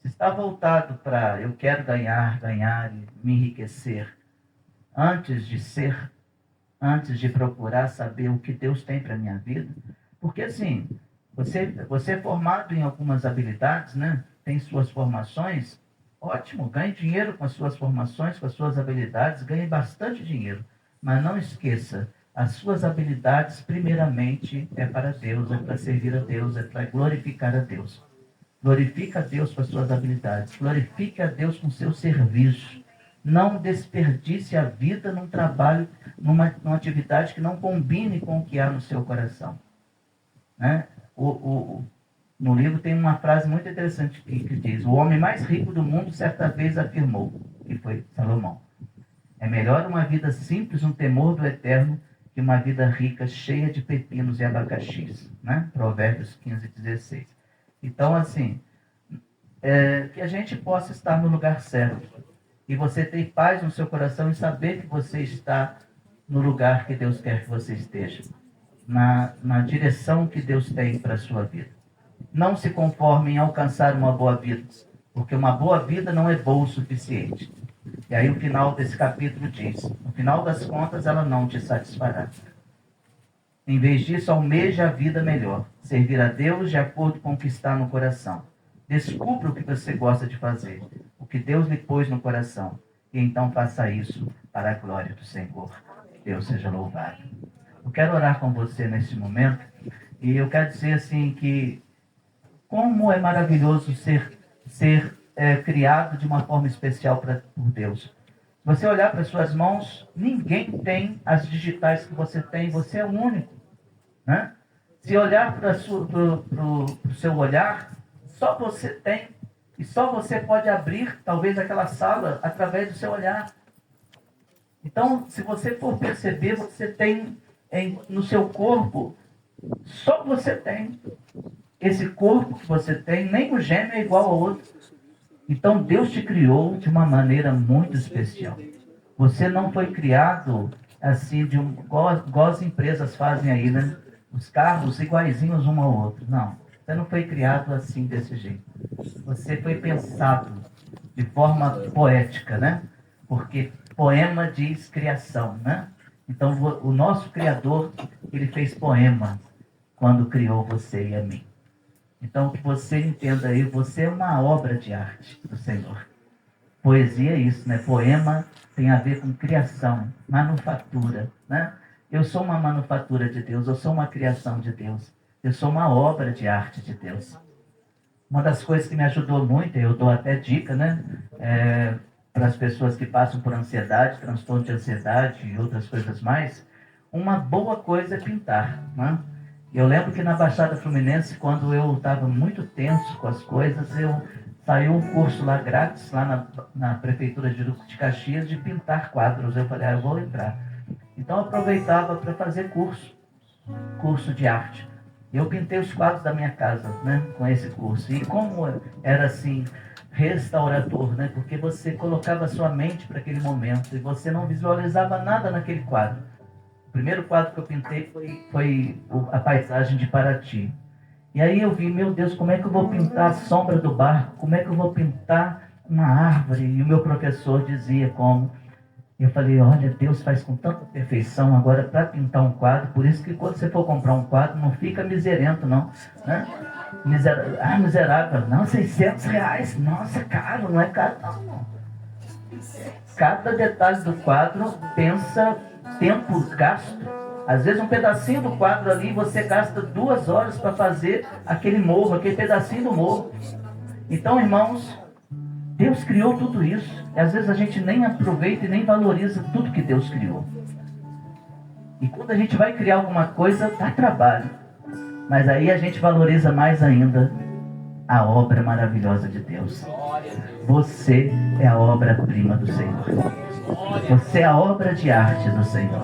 Se está voltado para eu quero ganhar e me enriquecer, antes de procurar saber o que Deus tem para a minha vida. Porque assim, você é formado em algumas habilidades, né? Tem suas formações, ótimo, ganhe dinheiro com as suas formações, com as suas habilidades, ganhe bastante dinheiro. Mas não esqueça, as suas habilidades, primeiramente, é para Deus, é para servir a Deus, é para glorificar a Deus. Glorifica a Deus com as suas habilidades, glorifique a Deus com o seu serviço. Não desperdice a vida num trabalho, numa atividade que não combine com o que há no seu coração. Né? No livro tem uma frase muito interessante que diz: o homem mais rico do mundo certa vez afirmou, que foi Salomão: é melhor uma vida simples no temor do eterno que uma vida rica cheia de pepinos e abacaxis. Né? Provérbios 15:16. Então, assim, que a gente possa estar no lugar certo. E você ter paz no seu coração e saber que você está no lugar que Deus quer que você esteja. Na direção que Deus tem para a sua vida. Não se conforme em alcançar uma boa vida, porque uma boa vida não é boa o suficiente. E aí o final desse capítulo diz: no final das contas ela não te satisfará. Em vez disso, almeja a vida melhor, servir a Deus de acordo com o que está no coração. Descubra o que você gosta de fazer, o que Deus lhe pôs no coração, e então faça isso para a glória do Senhor. Deus seja louvado. Eu quero orar com você nesse momento, e eu quero dizer assim que como é maravilhoso ser criado de uma forma especial por Deus. Se você olhar para as suas mãos, ninguém tem as digitais que você tem, você é o único. Né? Se olhar para o seu olhar, só você tem, e só você pode abrir talvez aquela sala através do seu olhar. Então, se você for perceber, você tem no seu corpo, só você tem. Esse corpo que você tem, nem o gêmeo é igual ao outro. Então Deus te criou de uma maneira muito especial. Você não foi criado assim, igual as empresas fazem aí, né? Os carros iguaizinhos um ao outro. Não. Você não foi criado assim, desse jeito. Você foi pensado de forma poética, né? Porque poema diz criação, né? Então, o nosso Criador, ele fez poema quando criou você e a mim. Então, que você entenda aí, você é uma obra de arte do Senhor. Poesia é isso, né? Poema tem a ver com criação, manufatura, né? Eu sou uma manufatura de Deus, eu sou uma criação de Deus. Eu sou uma obra de arte de Deus. Uma das coisas que me ajudou muito, eu dou até dica, né? Para as pessoas que passam por ansiedade, transtorno de ansiedade e outras coisas mais, uma boa coisa é pintar, né? Eu lembro que na Baixada Fluminense, quando eu estava muito tenso com as coisas, saiu um curso lá grátis, lá na Prefeitura de Duque de Caxias, de pintar quadros. Eu falei, eu vou entrar. Então eu aproveitava para fazer curso de arte. Eu pintei os quadros da minha casa, né, com esse curso. E como era assim, restaurador, né, porque você colocava a sua mente para aquele momento e você não visualizava nada naquele quadro. O primeiro quadro que eu pintei foi a paisagem de Paraty. E aí eu vi, meu Deus, como é que eu vou pintar a sombra do barco? Como é que eu vou pintar uma árvore? E o meu professor dizia como. Eu falei, olha, Deus faz com tanta perfeição agora para pintar um quadro. Por isso que quando você for comprar um quadro, não fica miserento, não. Né? Miserável. Não, R$600. Nossa, caro, não é caro, não. Cada detalhe do quadro pensa tempo gasto. Às vezes um pedacinho do quadro ali, você gasta 2 horas para fazer aquele morro, aquele pedacinho do morro. Então, irmãos, Deus criou tudo isso. E às vezes a gente nem aproveita e nem valoriza tudo que Deus criou. E quando a gente vai criar alguma coisa, dá trabalho. Mas aí a gente valoriza mais ainda a obra maravilhosa de Deus. Você é a obra-prima do Senhor. Você é a obra de arte do Senhor.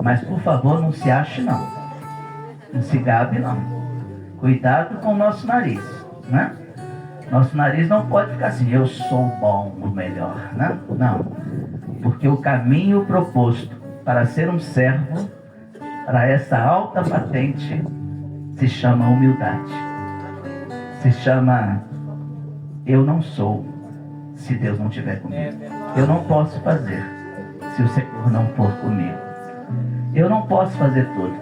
Mas, por favor, não se ache, não. Não se gabe, não. Cuidado com o nosso nariz, né? Nosso nariz não pode ficar assim, eu sou bom, o melhor, né? Não. Porque o caminho proposto para ser um servo, para essa alta patente, se chama humildade. Se chama, eu não sou, se Deus não estiver comigo. Eu não posso fazer, se o Senhor não for comigo. Eu não posso fazer tudo.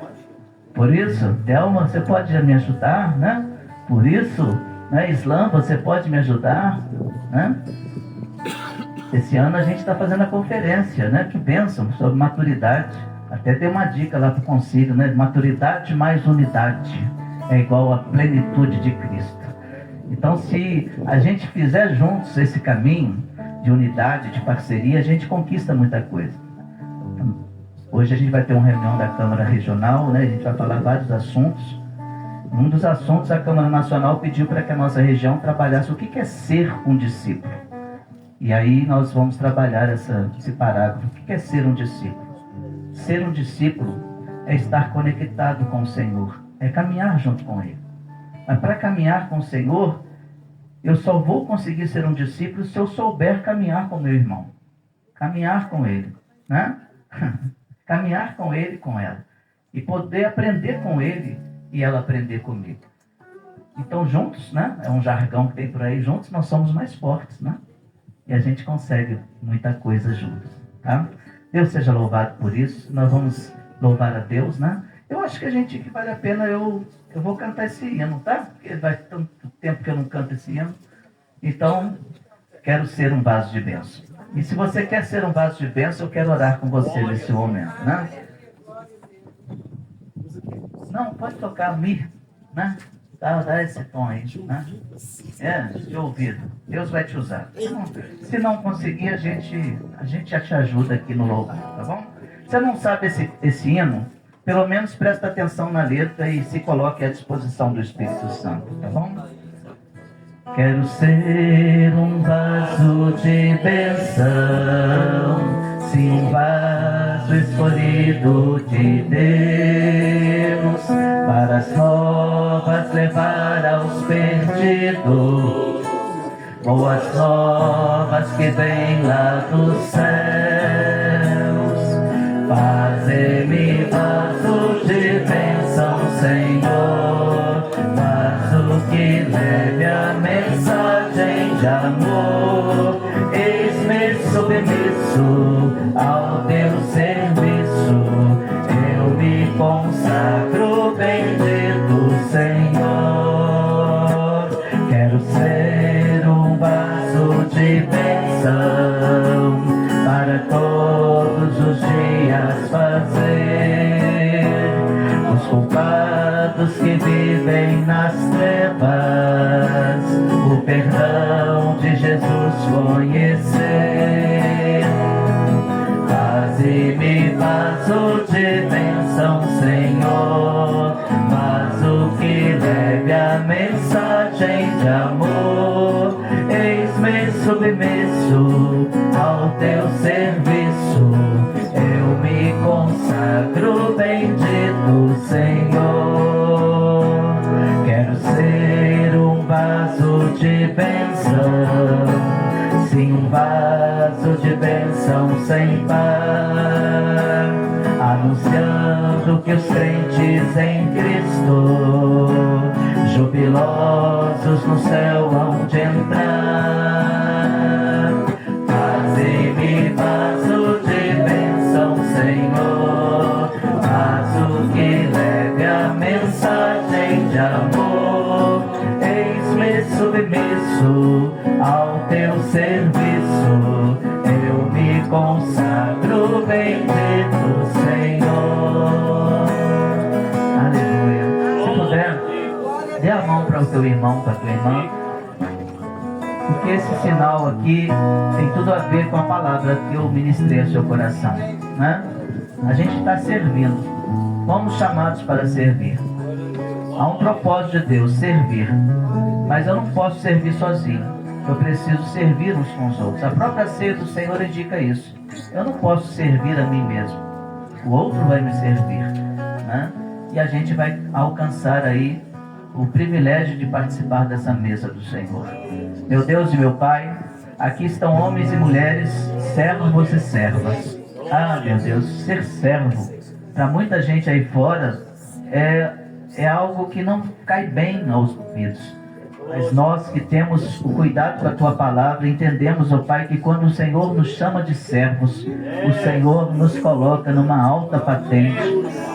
Por isso, Thelma, você pode me ajudar, né? Por isso, né, Islã, você pode me ajudar, né? Esse ano a gente está fazendo a conferência, né? Que bênção, sobre maturidade. Até dei uma dica lá para o concílio, né? Maturidade mais unidade é igual à plenitude de Cristo. Então, se a gente fizer juntos esse caminho de unidade, de parceria, a gente conquista muita coisa. Hoje a gente vai ter uma reunião da Câmara Regional, né? A gente vai falar vários assuntos. Um dos assuntos, a Câmara Nacional pediu para que a nossa região trabalhasse o que é ser um discípulo. E aí nós vamos trabalhar esse parágrafo. O que é ser um discípulo? Ser um discípulo é estar conectado com o Senhor, é caminhar junto com Ele. Mas para caminhar com o Senhor, eu só vou conseguir ser um discípulo se eu souber caminhar com o meu irmão. Caminhar com ele, né? Caminhar com ele e com ela. E poder aprender com ele e ela aprender comigo. Então juntos, né? É um jargão que tem por aí, juntos nós somos mais fortes, né? E a gente consegue muita coisa juntos, tá? Deus seja louvado por isso. Nós vamos louvar a Deus, né? Eu acho que vale a pena eu vou cantar esse hino, tá? Porque vai tanto tempo que eu não canto esse hino. Então, quero ser um vaso de bênção. E se você quer ser um vaso de bênção, eu quero orar com você nesse momento, né? Não, pode tocar Mir, né? Dá esse tom aí, né? De ouvido. Deus vai te usar. Se não conseguir, a gente já te ajuda aqui no louvor, tá bom? Você não sabe esse hino? Pelo menos presta atenção na letra e se coloque à disposição do Espírito Santo, tá bom? Quero ser um vaso de bênção, sim, um vaso escolhido de Deus, para as novas levar aos perdidos, boas novas que vêm lá dos céus. Fazer-me vaso de bênção, Senhor. teu serviço eu me consagro, bendito Senhor. Quero ser um vaso de bênção para todos os dias fazer os culpados que vivem nas trevas o perdão de Jesus conhecer. Faze-me vaso de bênção, Senhor, vaso que leve a mensagem de amor. Eis-me submisso ao teu serviço, eu me consagro, bendito Senhor. Quero ser um vaso de bênção, sim, um vaso de bênção sem par, anunciando que os crentes em Cristo, jubilosos no céu hão de entrar. Faze-me vaso de bênção, Senhor, vaso que leve a mensagem de amor. Eis-me submisso ao teu serviço, eu me consagro, bendito Senhor. Aleluia. Se puder, dê a mão para o teu irmão, para a tua irmã, porque esse sinal aqui tem tudo a ver com a palavra que eu ministrei ao seu coração, né? A gente está servindo, fomos chamados para servir. Há um propósito de Deus, servir. Mas eu não posso servir sozinho, eu preciso servir uns com os outros. A própria ceia do Senhor indica isso. Eu não posso servir a mim mesmo, o outro vai me servir, né? E a gente vai alcançar aí o privilégio de participar dessa mesa do Senhor. Meu Deus e meu Pai, aqui estão homens e mulheres, servos e servas. Ah, meu Deus, ser servo, para muita gente aí fora, é algo que não cai bem aos ouvidos. Mas nós que temos o cuidado com a Tua Palavra, entendemos, ó Pai, que quando o Senhor nos chama de servos, o Senhor nos coloca numa alta patente.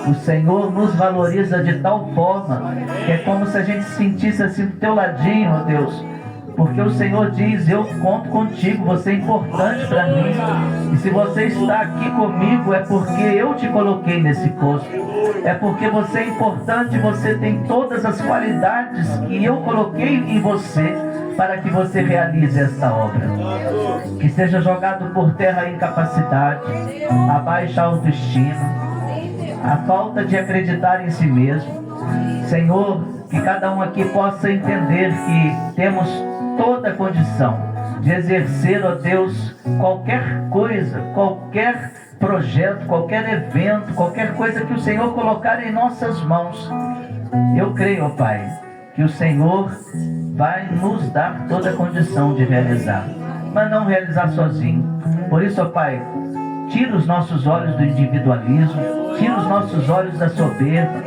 O Senhor nos valoriza de tal forma que é como se a gente sentisse assim do Teu ladinho, ó Deus. Porque o Senhor diz, eu conto contigo, você é importante para mim. E se você está aqui comigo, é porque eu te coloquei nesse posto. É porque você é importante, você tem todas as qualidades que eu coloquei em você para que você realize esta obra. Que seja jogado por terra a incapacidade, a baixa autoestima, a falta de acreditar em si mesmo. Senhor, que cada um aqui possa entender que temos toda a condição de exercer, ó Deus, qualquer coisa, qualquer projeto, qualquer evento, qualquer coisa que o Senhor colocar em nossas mãos. Eu creio, ó Pai, que o Senhor vai nos dar toda a condição de realizar, mas não realizar sozinho. Por isso, ó Pai, tira os nossos olhos do individualismo, tira os nossos olhos da soberba,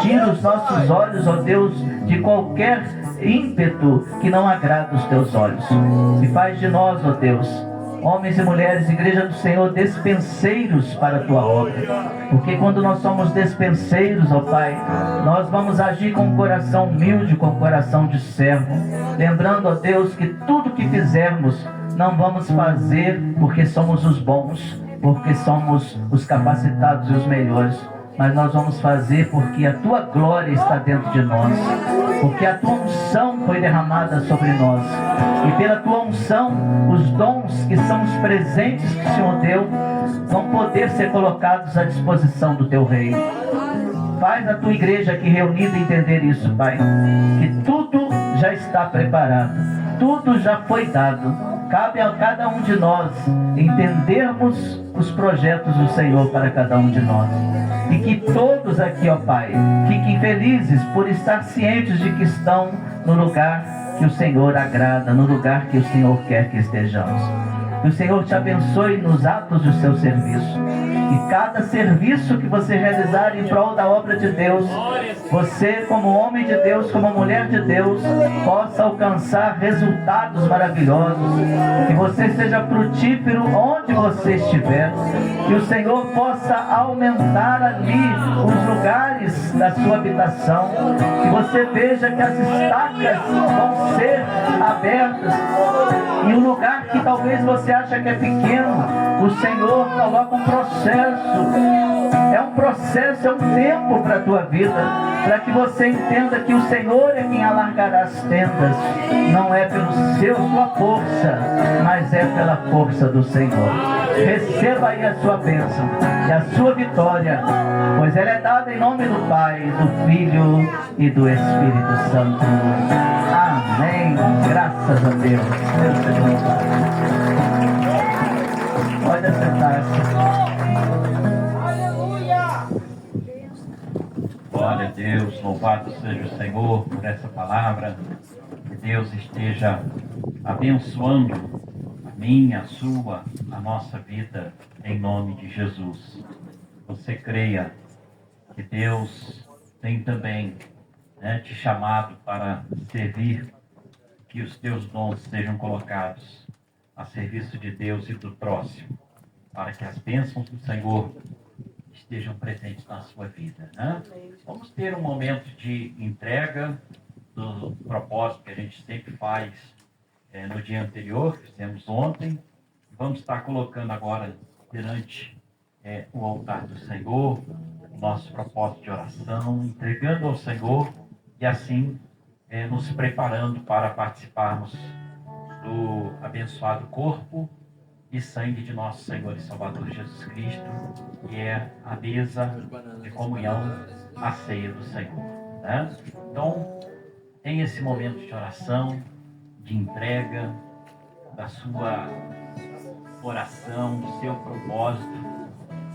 tira os nossos olhos, ó Deus, de qualquer ímpeto que não agrada os Teus olhos. E faz de nós, ó Deus, homens e mulheres, Igreja do Senhor, despenseiros para a Tua obra. Porque quando nós somos despenseiros, ó Pai, nós vamos agir com um coração humilde, com um coração de servo. Lembrando, ó Deus, que tudo que fizermos, não vamos fazer porque somos os bons, porque somos os capacitados e os melhores, mas nós vamos fazer porque a Tua glória está dentro de nós, porque a Tua unção foi derramada sobre nós, e pela Tua unção, os dons que são os presentes que o Senhor deu, vão poder ser colocados à disposição do Teu reino. Faz a Tua igreja aqui reunida entender isso, Pai, que tudo já está preparado, tudo já foi dado. Cabe a cada um de nós entendermos os projetos do Senhor para cada um de nós. E que todos aqui, ó Pai, fiquem felizes por estar cientes de que estão no lugar que o Senhor agrada, no lugar que o Senhor quer que estejamos. Que o Senhor te abençoe nos atos do seu serviço. E cada serviço que você realizar em prol da obra de Deus, você, como homem de Deus, como mulher de Deus, possa alcançar resultados maravilhosos. Que você seja frutífero onde você estiver. Que o Senhor possa aumentar ali os lugares da sua habitação. Que você veja que as estacas vão ser abertas. E um lugar que talvez você acha que é pequeno, o Senhor coloca um processo. É um processo, é um tempo para a tua vida, para que você entenda que o Senhor é quem alargará as tendas. Não é pelo sua força, mas é pela força do Senhor. Receba aí a sua bênção e a sua vitória, pois ela é dada em nome do Pai, do Filho e do Espírito Santo. Amém. Graças a Deus. Deus te abençoe. Pode sentar-se. Glória a Deus, louvado seja o Senhor por essa palavra. Que Deus esteja abençoando a minha, a sua, a nossa vida, em nome de Jesus. Você creia que Deus tem também te chamado para servir, que os teus dons sejam colocados a serviço de Deus e do próximo, para que as bênçãos do Senhor estejam presentes na sua vida, né? Vamos ter um momento de entrega do propósito que a gente sempre faz no dia anterior, fizemos ontem. Vamos estar colocando agora perante o altar do Senhor o nosso propósito de oração, entregando ao Senhor e assim nos preparando para participarmos do abençoado corpo e sangue de nosso Senhor e Salvador Jesus Cristo, que é a mesa de comunhão, a ceia do Senhor, né? Então, tem esse momento de oração, de entrega da sua oração, do seu propósito,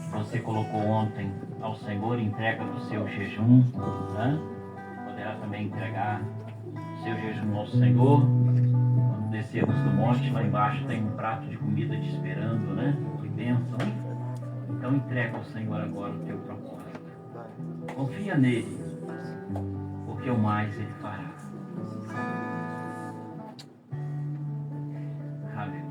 que você colocou ontem ao Senhor, entrega do seu jejum, né? Poderá também entregar o seu jejum ao Senhor. Quando descermos do monte, lá embaixo tem um prato de comida te esperando, né? Que bênção. Então entrega ao Senhor agora o teu propósito. Confia nele, porque o mais ele fará. Aleluia.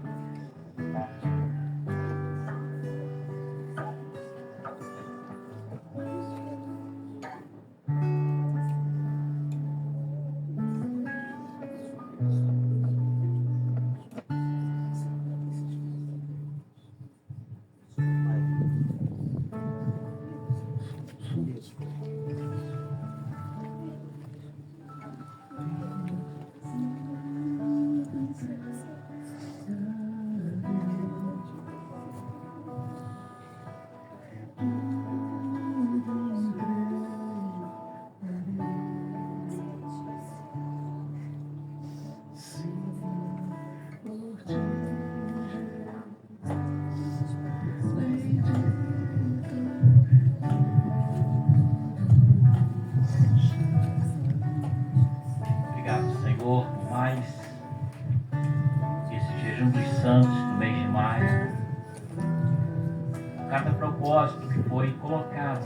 Que foi colocado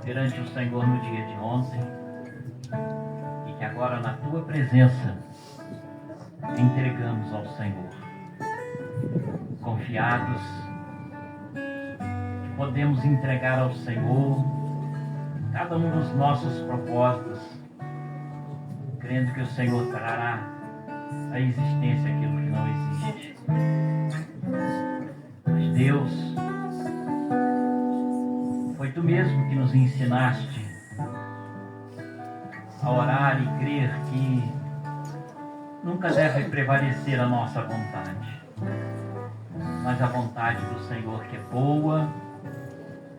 perante o Senhor no dia de ontem e que agora na tua presença entregamos ao Senhor, confiados que podemos entregar ao Senhor cada um dos nossos propósitos, crendo que o Senhor trará à existência aquilo que não existe. Mas Deus, foi tu mesmo que nos ensinaste a orar e crer que nunca deve prevalecer a nossa vontade, mas a vontade do Senhor, que é boa,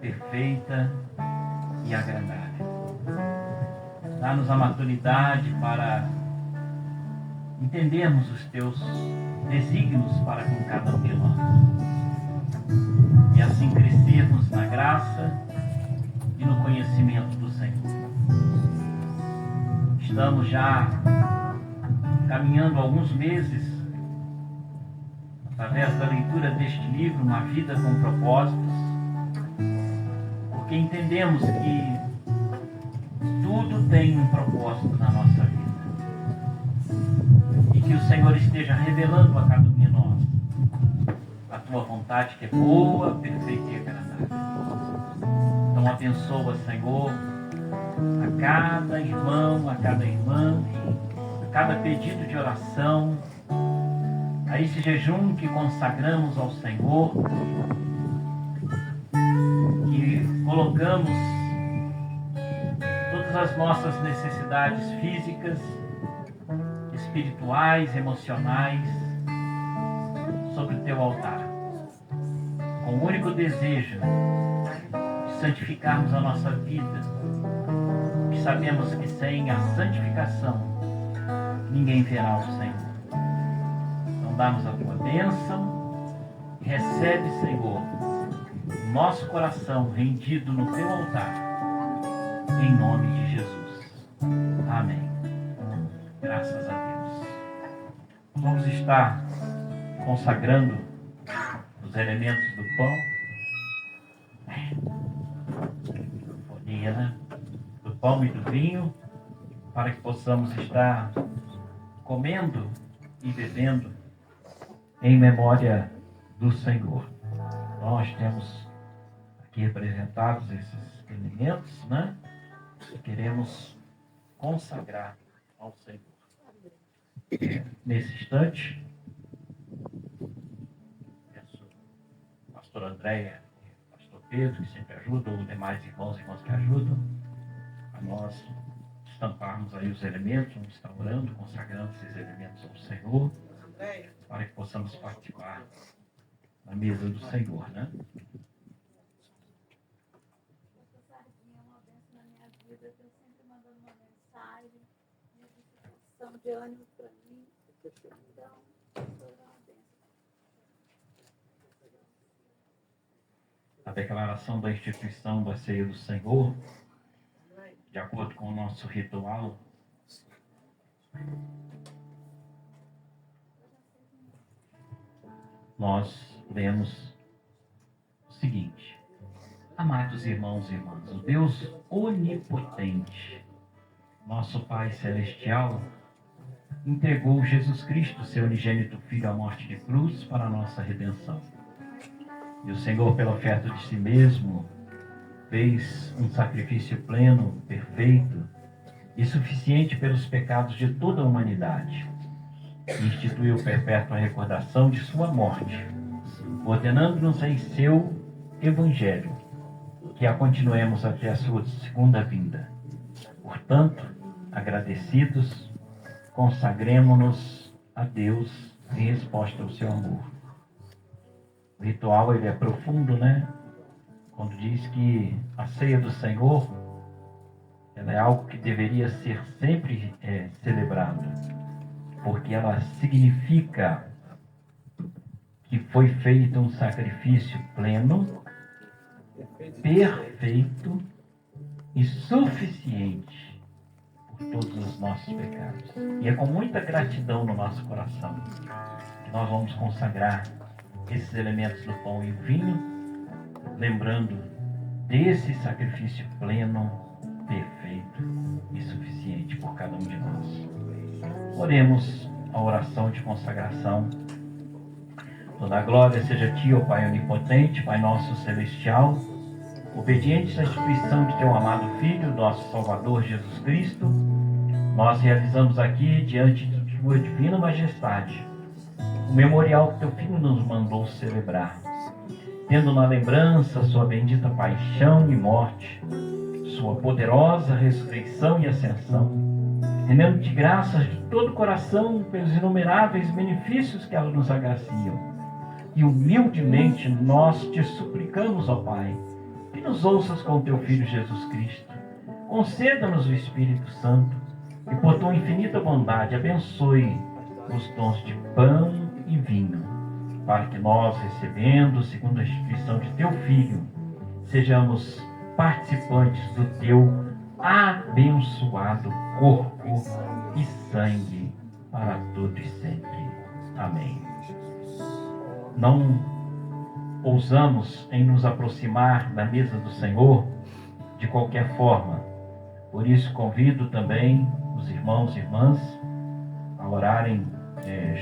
perfeita e agradável. Dá-nos a maturidade para entendermos os teus desígnios para com cada um de nós e assim crescermos na graça e no conhecimento do Senhor. Estamos já caminhando alguns meses através da leitura deste livro, Uma Vida com Propósitos, porque entendemos que tudo tem um propósito na nossa vida. E que o Senhor esteja revelando a cada um de nós a tua vontade, que é boa, perfeita e agradável. Então abençoa, Senhor, a cada irmão, a cada irmã, a cada pedido de oração, a esse jejum que consagramos ao Senhor, que colocamos todas as nossas necessidades físicas, espirituais, emocionais, sobre o teu altar, com o único desejo de santificarmos a nossa vida, que sabemos que sem a santificação ninguém verá o Senhor. Então dá-nos a tua bênção e recebe, Senhor, nosso coração rendido no teu altar, em nome de Jesus. Amém. Graças a Deus. Vamos estar consagrando os elementos do pão, né? Do pão e do vinho, para que possamos estar comendo e bebendo em memória do Senhor. Nós temos aqui representados esses elementos, né? Queremos consagrar ao Senhor. Nesse instante, peço ao pastor Andréia e ao pastor Pedro, que sempre ajudam, os demais irmãos e irmãs que ajudam, a nós estamparmos aí os elementos, vamos estar orando, consagrando esses elementos ao Senhor, para que possamos participar na mesa do Senhor, né? De ânimo para mim, então, A declaração da instituição da ceia do Senhor, de acordo com o nosso ritual, nós lemos o seguinte: amados irmãos e irmãs, o Deus onipotente, nosso Pai Celestial, entregou Jesus Cristo, seu unigênito Filho, à morte de cruz para a nossa redenção. E o Senhor, pela oferta de si mesmo, fez um sacrifício pleno, perfeito e suficiente pelos pecados de toda a humanidade. E instituiu perpétua recordação de sua morte, ordenando-nos em seu Evangelho que a continuemos até a sua segunda vinda. Portanto, agradecidos, consagremo-nos a Deus em resposta ao seu amor. O ritual, ele é profundo, né? Quando diz que a ceia do Senhor, ela é algo que deveria ser sempre celebrado, porque ela significa que foi feito um sacrifício pleno, perfeito e suficiente por todos os nossos pecados. E é com muita gratidão no nosso coração que nós vamos consagrar esses elementos do pão e vinho, lembrando desse sacrifício pleno, perfeito e suficiente por cada um de nós. Oremos a oração de consagração. Toda a glória seja a Ti, ó Pai onipotente, Pai nosso celestial, obedientes à instituição de Teu amado Filho, nosso Salvador Jesus Cristo. Nós realizamos aqui, diante de Tua divina majestade, o memorial que Teu Filho nos mandou celebrar, tendo na lembrança Sua bendita paixão e morte, Sua poderosa ressurreição e ascensão, rendendo-te graças de todo o coração pelos inumeráveis benefícios que ela nos agraciam. E humildemente nós Te suplicamos, ó Pai, que nos ouças com Teu Filho Jesus Cristo. Conceda-nos o Espírito Santo e, por Tua infinita bondade, abençoe os dons de pão e vinho, para que nós, recebendo, segundo a instituição de Teu Filho, sejamos participantes do Teu abençoado corpo e sangue para todo e sempre. Amém. Não ousamos em nos aproximar da mesa do Senhor de qualquer forma. Por isso convido também os irmãos e irmãs a orarem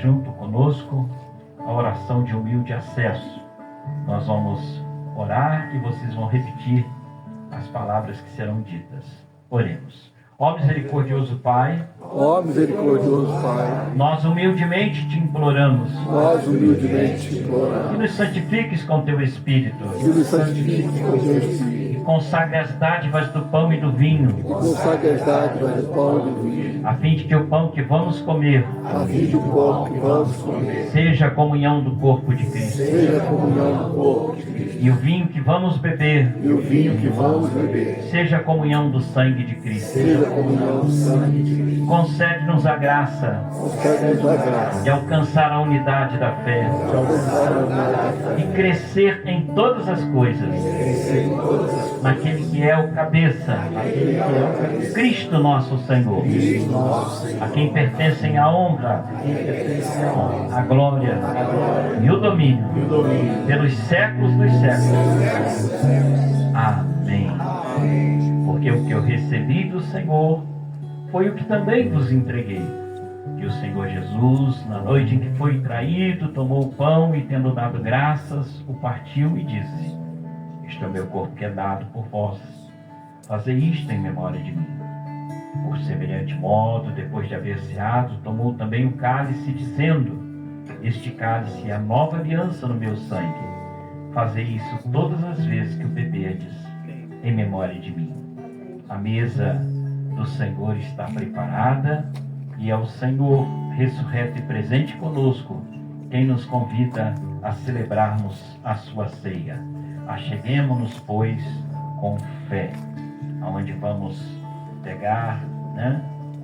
junto conosco a oração de humilde acesso. Nós vamos orar e vocês vão repetir as palavras que serão ditas. Oremos. Ó misericordioso Pai, ó misericordioso Pai, nós humildemente te imploramos, que nos santifiques com teu Espírito, e consagre as dádivas do pão e do vinho, a fim de que o pão que vamos comer, seja a comunhão do corpo de Cristo, e o vinho que vamos beber, seja a comunhão do sangue de Cristo. Concede-nos a graça de alcançar a unidade da fé e crescer em todas as coisas naquele que é o cabeça, Cristo nosso Senhor, a quem pertencem a honra, a glória e o domínio pelos séculos dos séculos. Amém. Porque o que eu recebi do Senhor foi o que também vos entreguei. Que o Senhor Jesus, na noite em que foi traído, tomou o pão e, tendo dado graças, o partiu e disse: este é o meu corpo que é dado por vós. Fazei isto em memória de mim. Por semelhante modo, depois de haver ceado, tomou também o cálice, dizendo: este cálice é a nova aliança no meu sangue. Fazei isso todas as vezes que o beberdes, em memória de mim. A mesa do Senhor está preparada e é o Senhor, ressurreto e presente conosco, quem nos convida a celebrarmos a sua ceia. Acheguemo-nos, pois, com fé, aonde vamos pegar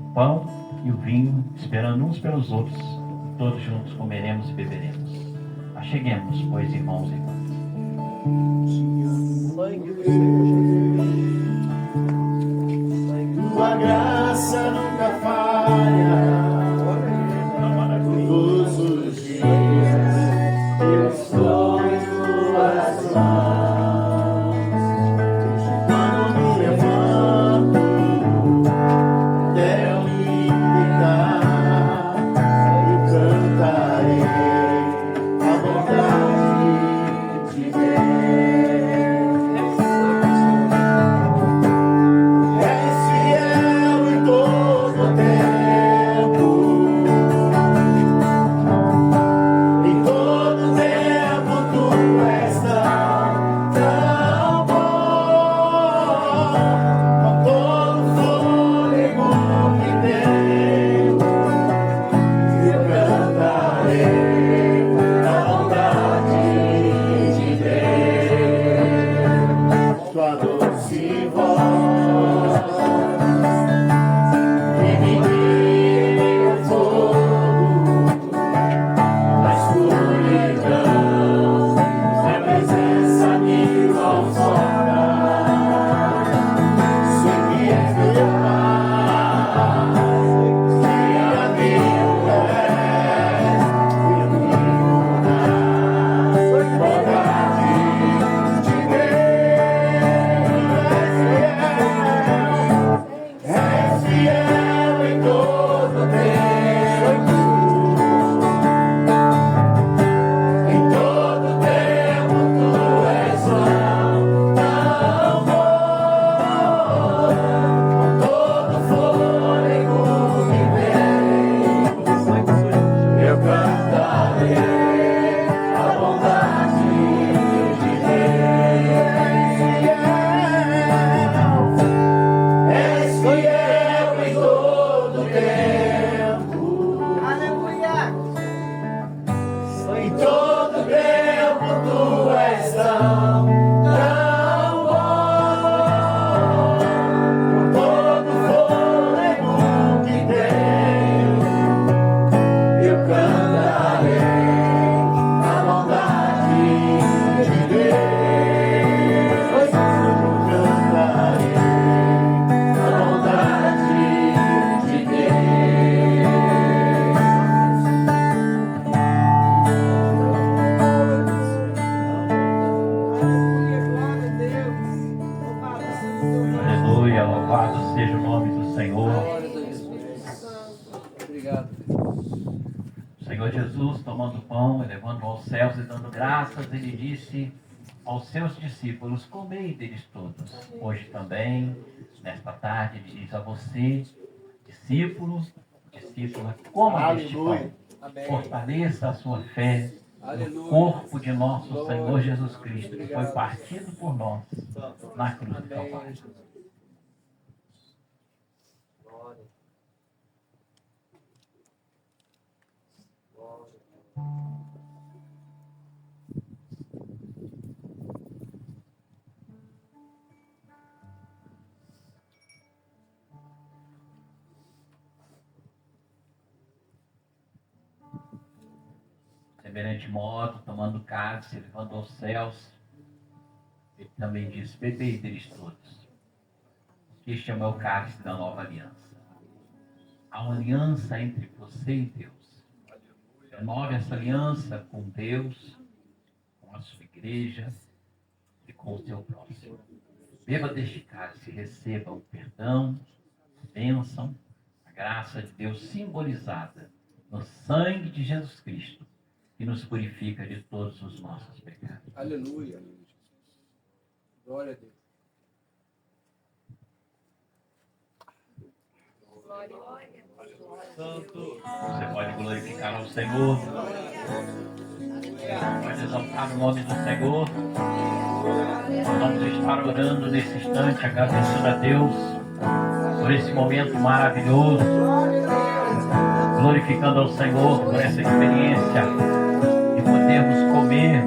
o pão e o vinho, esperando uns pelos outros, todos juntos comeremos e beberemos. Acheguemo-nos, pois, irmãos e irmãs. Tua graça nunca falha. Todos os dias eu estou em tuas mãos. Quando me levanto até eu me deitar, eu cantarei a bondade de Deus. Louvado seja o nome do Senhor. Obrigado. O Senhor Jesus, tomando o pão, elevando aos céus e dando graças, ele disse aos seus discípulos: comei deles todos. Hoje também, nesta tarde, ele diz a você, discípulo, discípula, coma deste pão. Fortaleça a sua fé no corpo de nosso Senhor Jesus Cristo, que foi partido por nós na cruz do Calvário. Semelhante modo, tomando o cálice, elevando aos céus, ele também diz: bebei deles todos. Este é o meu cálice da nova aliança. Há uma aliança entre você e Deus. Renove essa aliança com Deus, com a sua igreja e com o seu próximo. Beba deste cálice e receba o perdão, a bênção, a graça de Deus simbolizada no sangue de Jesus Cristo, que nos purifica de todos os nossos pecados. Aleluia. Glória a Deus. Você pode glorificar ao Senhor. Pode exaltar o nome do Senhor. Nós vamos estar orando nesse instante, agradecendo a Deus por esse momento maravilhoso, glorificando ao Senhor por essa experiência de podermos comer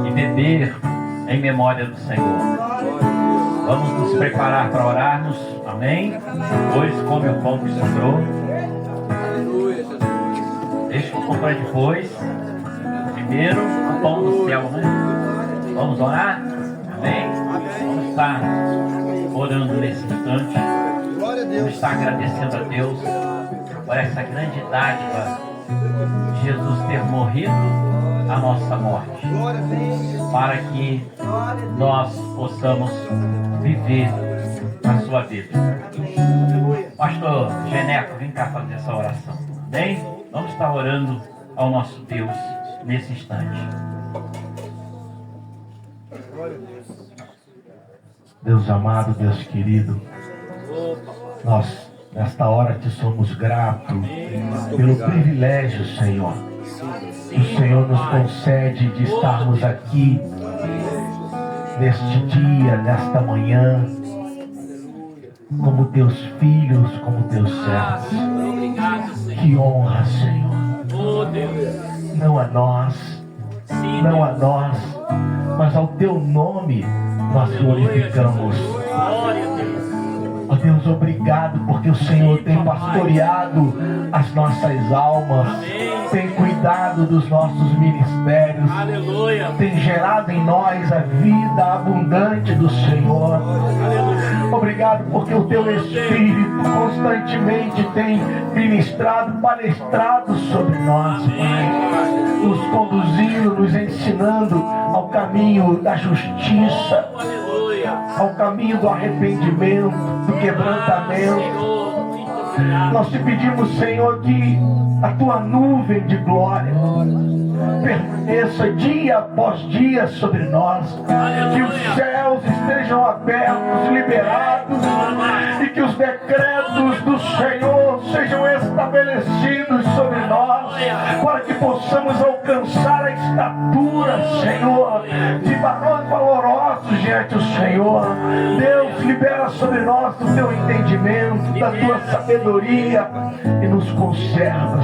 e beber em memória do Senhor. Vamos nos preparar para orarmos, amém? Depois come o pão que sobrou. Deixa o pão para depois. Primeiro o pão do céu, né? Vamos orar? Amém? Vamos estar orando nesse instante. Vamos estar agradecendo a Deus por essa grande dádiva de Jesus ter morrido a nossa morte, para que nós possamos viver a sua vida. Pastor Geneco, vem cá fazer essa oração. Amém? Vamos estar orando ao nosso Deus nesse instante. Deus amado, Deus querido, nós nesta hora te somos gratos pelo privilégio, Senhor, que o Senhor nos concede de estarmos aqui neste dia, nesta manhã, como teus filhos, como teus servos. Que honra, Senhor. Não a nós, não a nós, mas ao teu nome nós glorificamos. Ó Deus, obrigado porque o Senhor tem pastoreado as nossas almas, tem cuidado dos nossos ministérios, tem gerado em nós a vida abundante do Senhor. Obrigado porque o teu Espírito constantemente tem ministrado, palestrado sobre nós, Pai, nos conduzindo, nos ensinando ao caminho da justiça, ao caminho do arrependimento, do quebrantamento. Nós te pedimos, Senhor, que a tua nuvem de glória permaneça dia após dia sobre nós, que os céus estejam abertos, liberados, e que os decretos do Senhor sejam estabelecidos sobre nós, para que possamos alcançar a estatura, Senhor, de varões valorosos diante do Senhor. Deus, libera sobre nós o teu entendimento, da tua sabedoria, e nos conserva,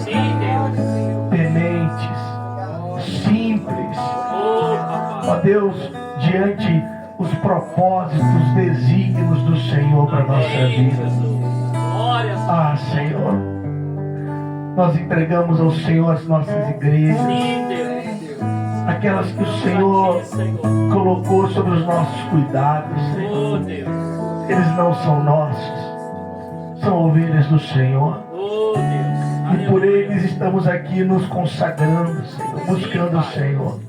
Senhor, tementes, simples, ó Deus, diante os propósitos, desígnios do Senhor para a nossa vida. Ah, Senhor, nós entregamos ao Senhor as nossas igrejas, aquelas que o Senhor colocou sobre os nossos cuidados, Senhor. Eles não são nossos, são ovelhas do Senhor. E por eles estamos aqui nos consagrando, Senhor, buscando o Senhor.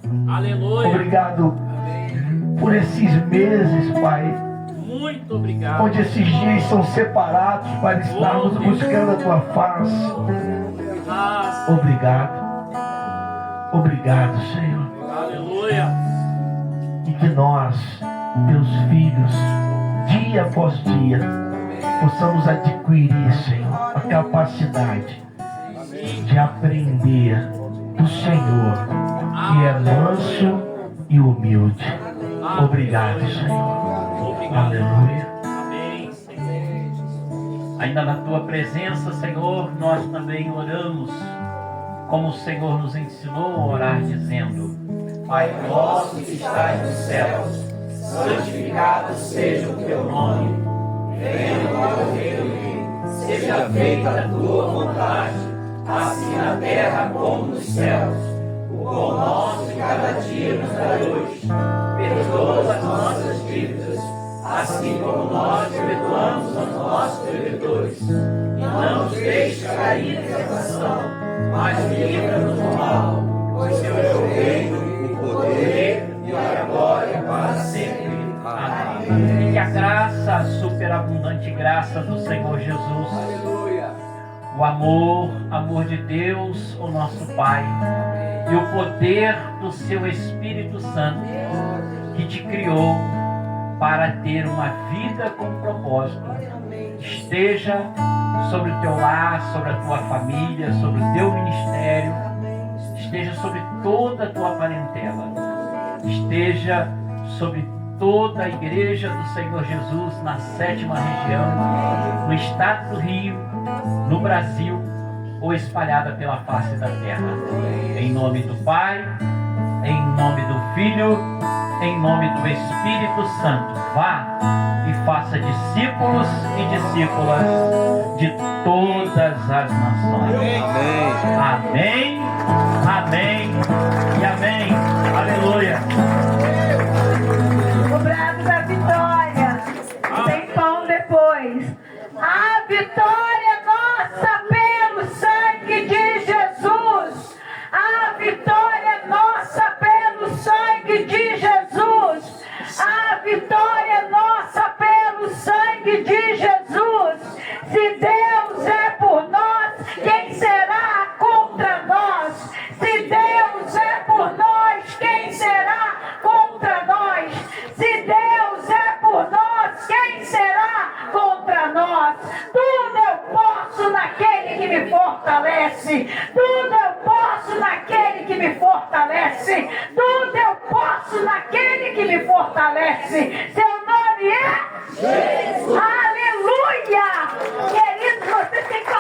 Obrigado por esses meses, Pai, Muito obrigado. onde esses dias são separados para estarmos buscando a tua face. Obrigado. Obrigado, Senhor. Aleluia. E que nós, teus filhos, dia após dia, possamos adquirir, Senhor, a capacidade de aprender do Senhor, que é manso e humilde. Obrigado, Senhor. Aleluia. Amém, Senhor. Ainda na tua presença, Senhor, nós também oramos, como o Senhor nos ensinou a orar, dizendo: Pai nosso que estás nos céus, santificado seja o teu nome. Venha o teu reino, seja feita a tua vontade, assim na terra como nos céus. O pão nosso de cada dia nos dá hoje. Perdoa as nossas dívidas, assim como nós perdoamos aos nossos devedores. E não nos deixe cair em tentação, mas livra-nos do mal. Pois teu é o reino, o poder e a glória para sempre. Amém. E que a graça, a superabundante graça do Senhor Jesus, o amor de Deus, o nosso Pai, e o poder do seu Espírito Santo, que te criou para ter uma vida com propósito, esteja sobre o teu lar, sobre a tua família, sobre o teu ministério, esteja sobre toda a tua parentela, esteja sobre toda a igreja do Senhor Jesus na 7ª região, no estado do Rio, no Brasil, ou espalhada pela face da terra. Em nome do Pai, em nome do Filho, em nome do Espírito Santo, vá e faça discípulos e discípulas de todas as nações. Amém, amém e amém. Aleluia. O brado da vitória. Tem pão depois. A vitória nossa pelo sangue de Jesus. A vitória nossa pelo sangue de Jesus. A vitória nossa pelo sangue de Jesus. Se Deus é por nós, quem será contra nós? Se Deus é por nós, quem será contra nós? Se Deus é por nós, quem será contra nós? Tudo eu posso naquele que me fortalece. Tudo eu posso naquele que me fortalece. Tudo eu posso naquele que me fortalece. Seu nome é Jesus. Aleluia! Queridos, você tem que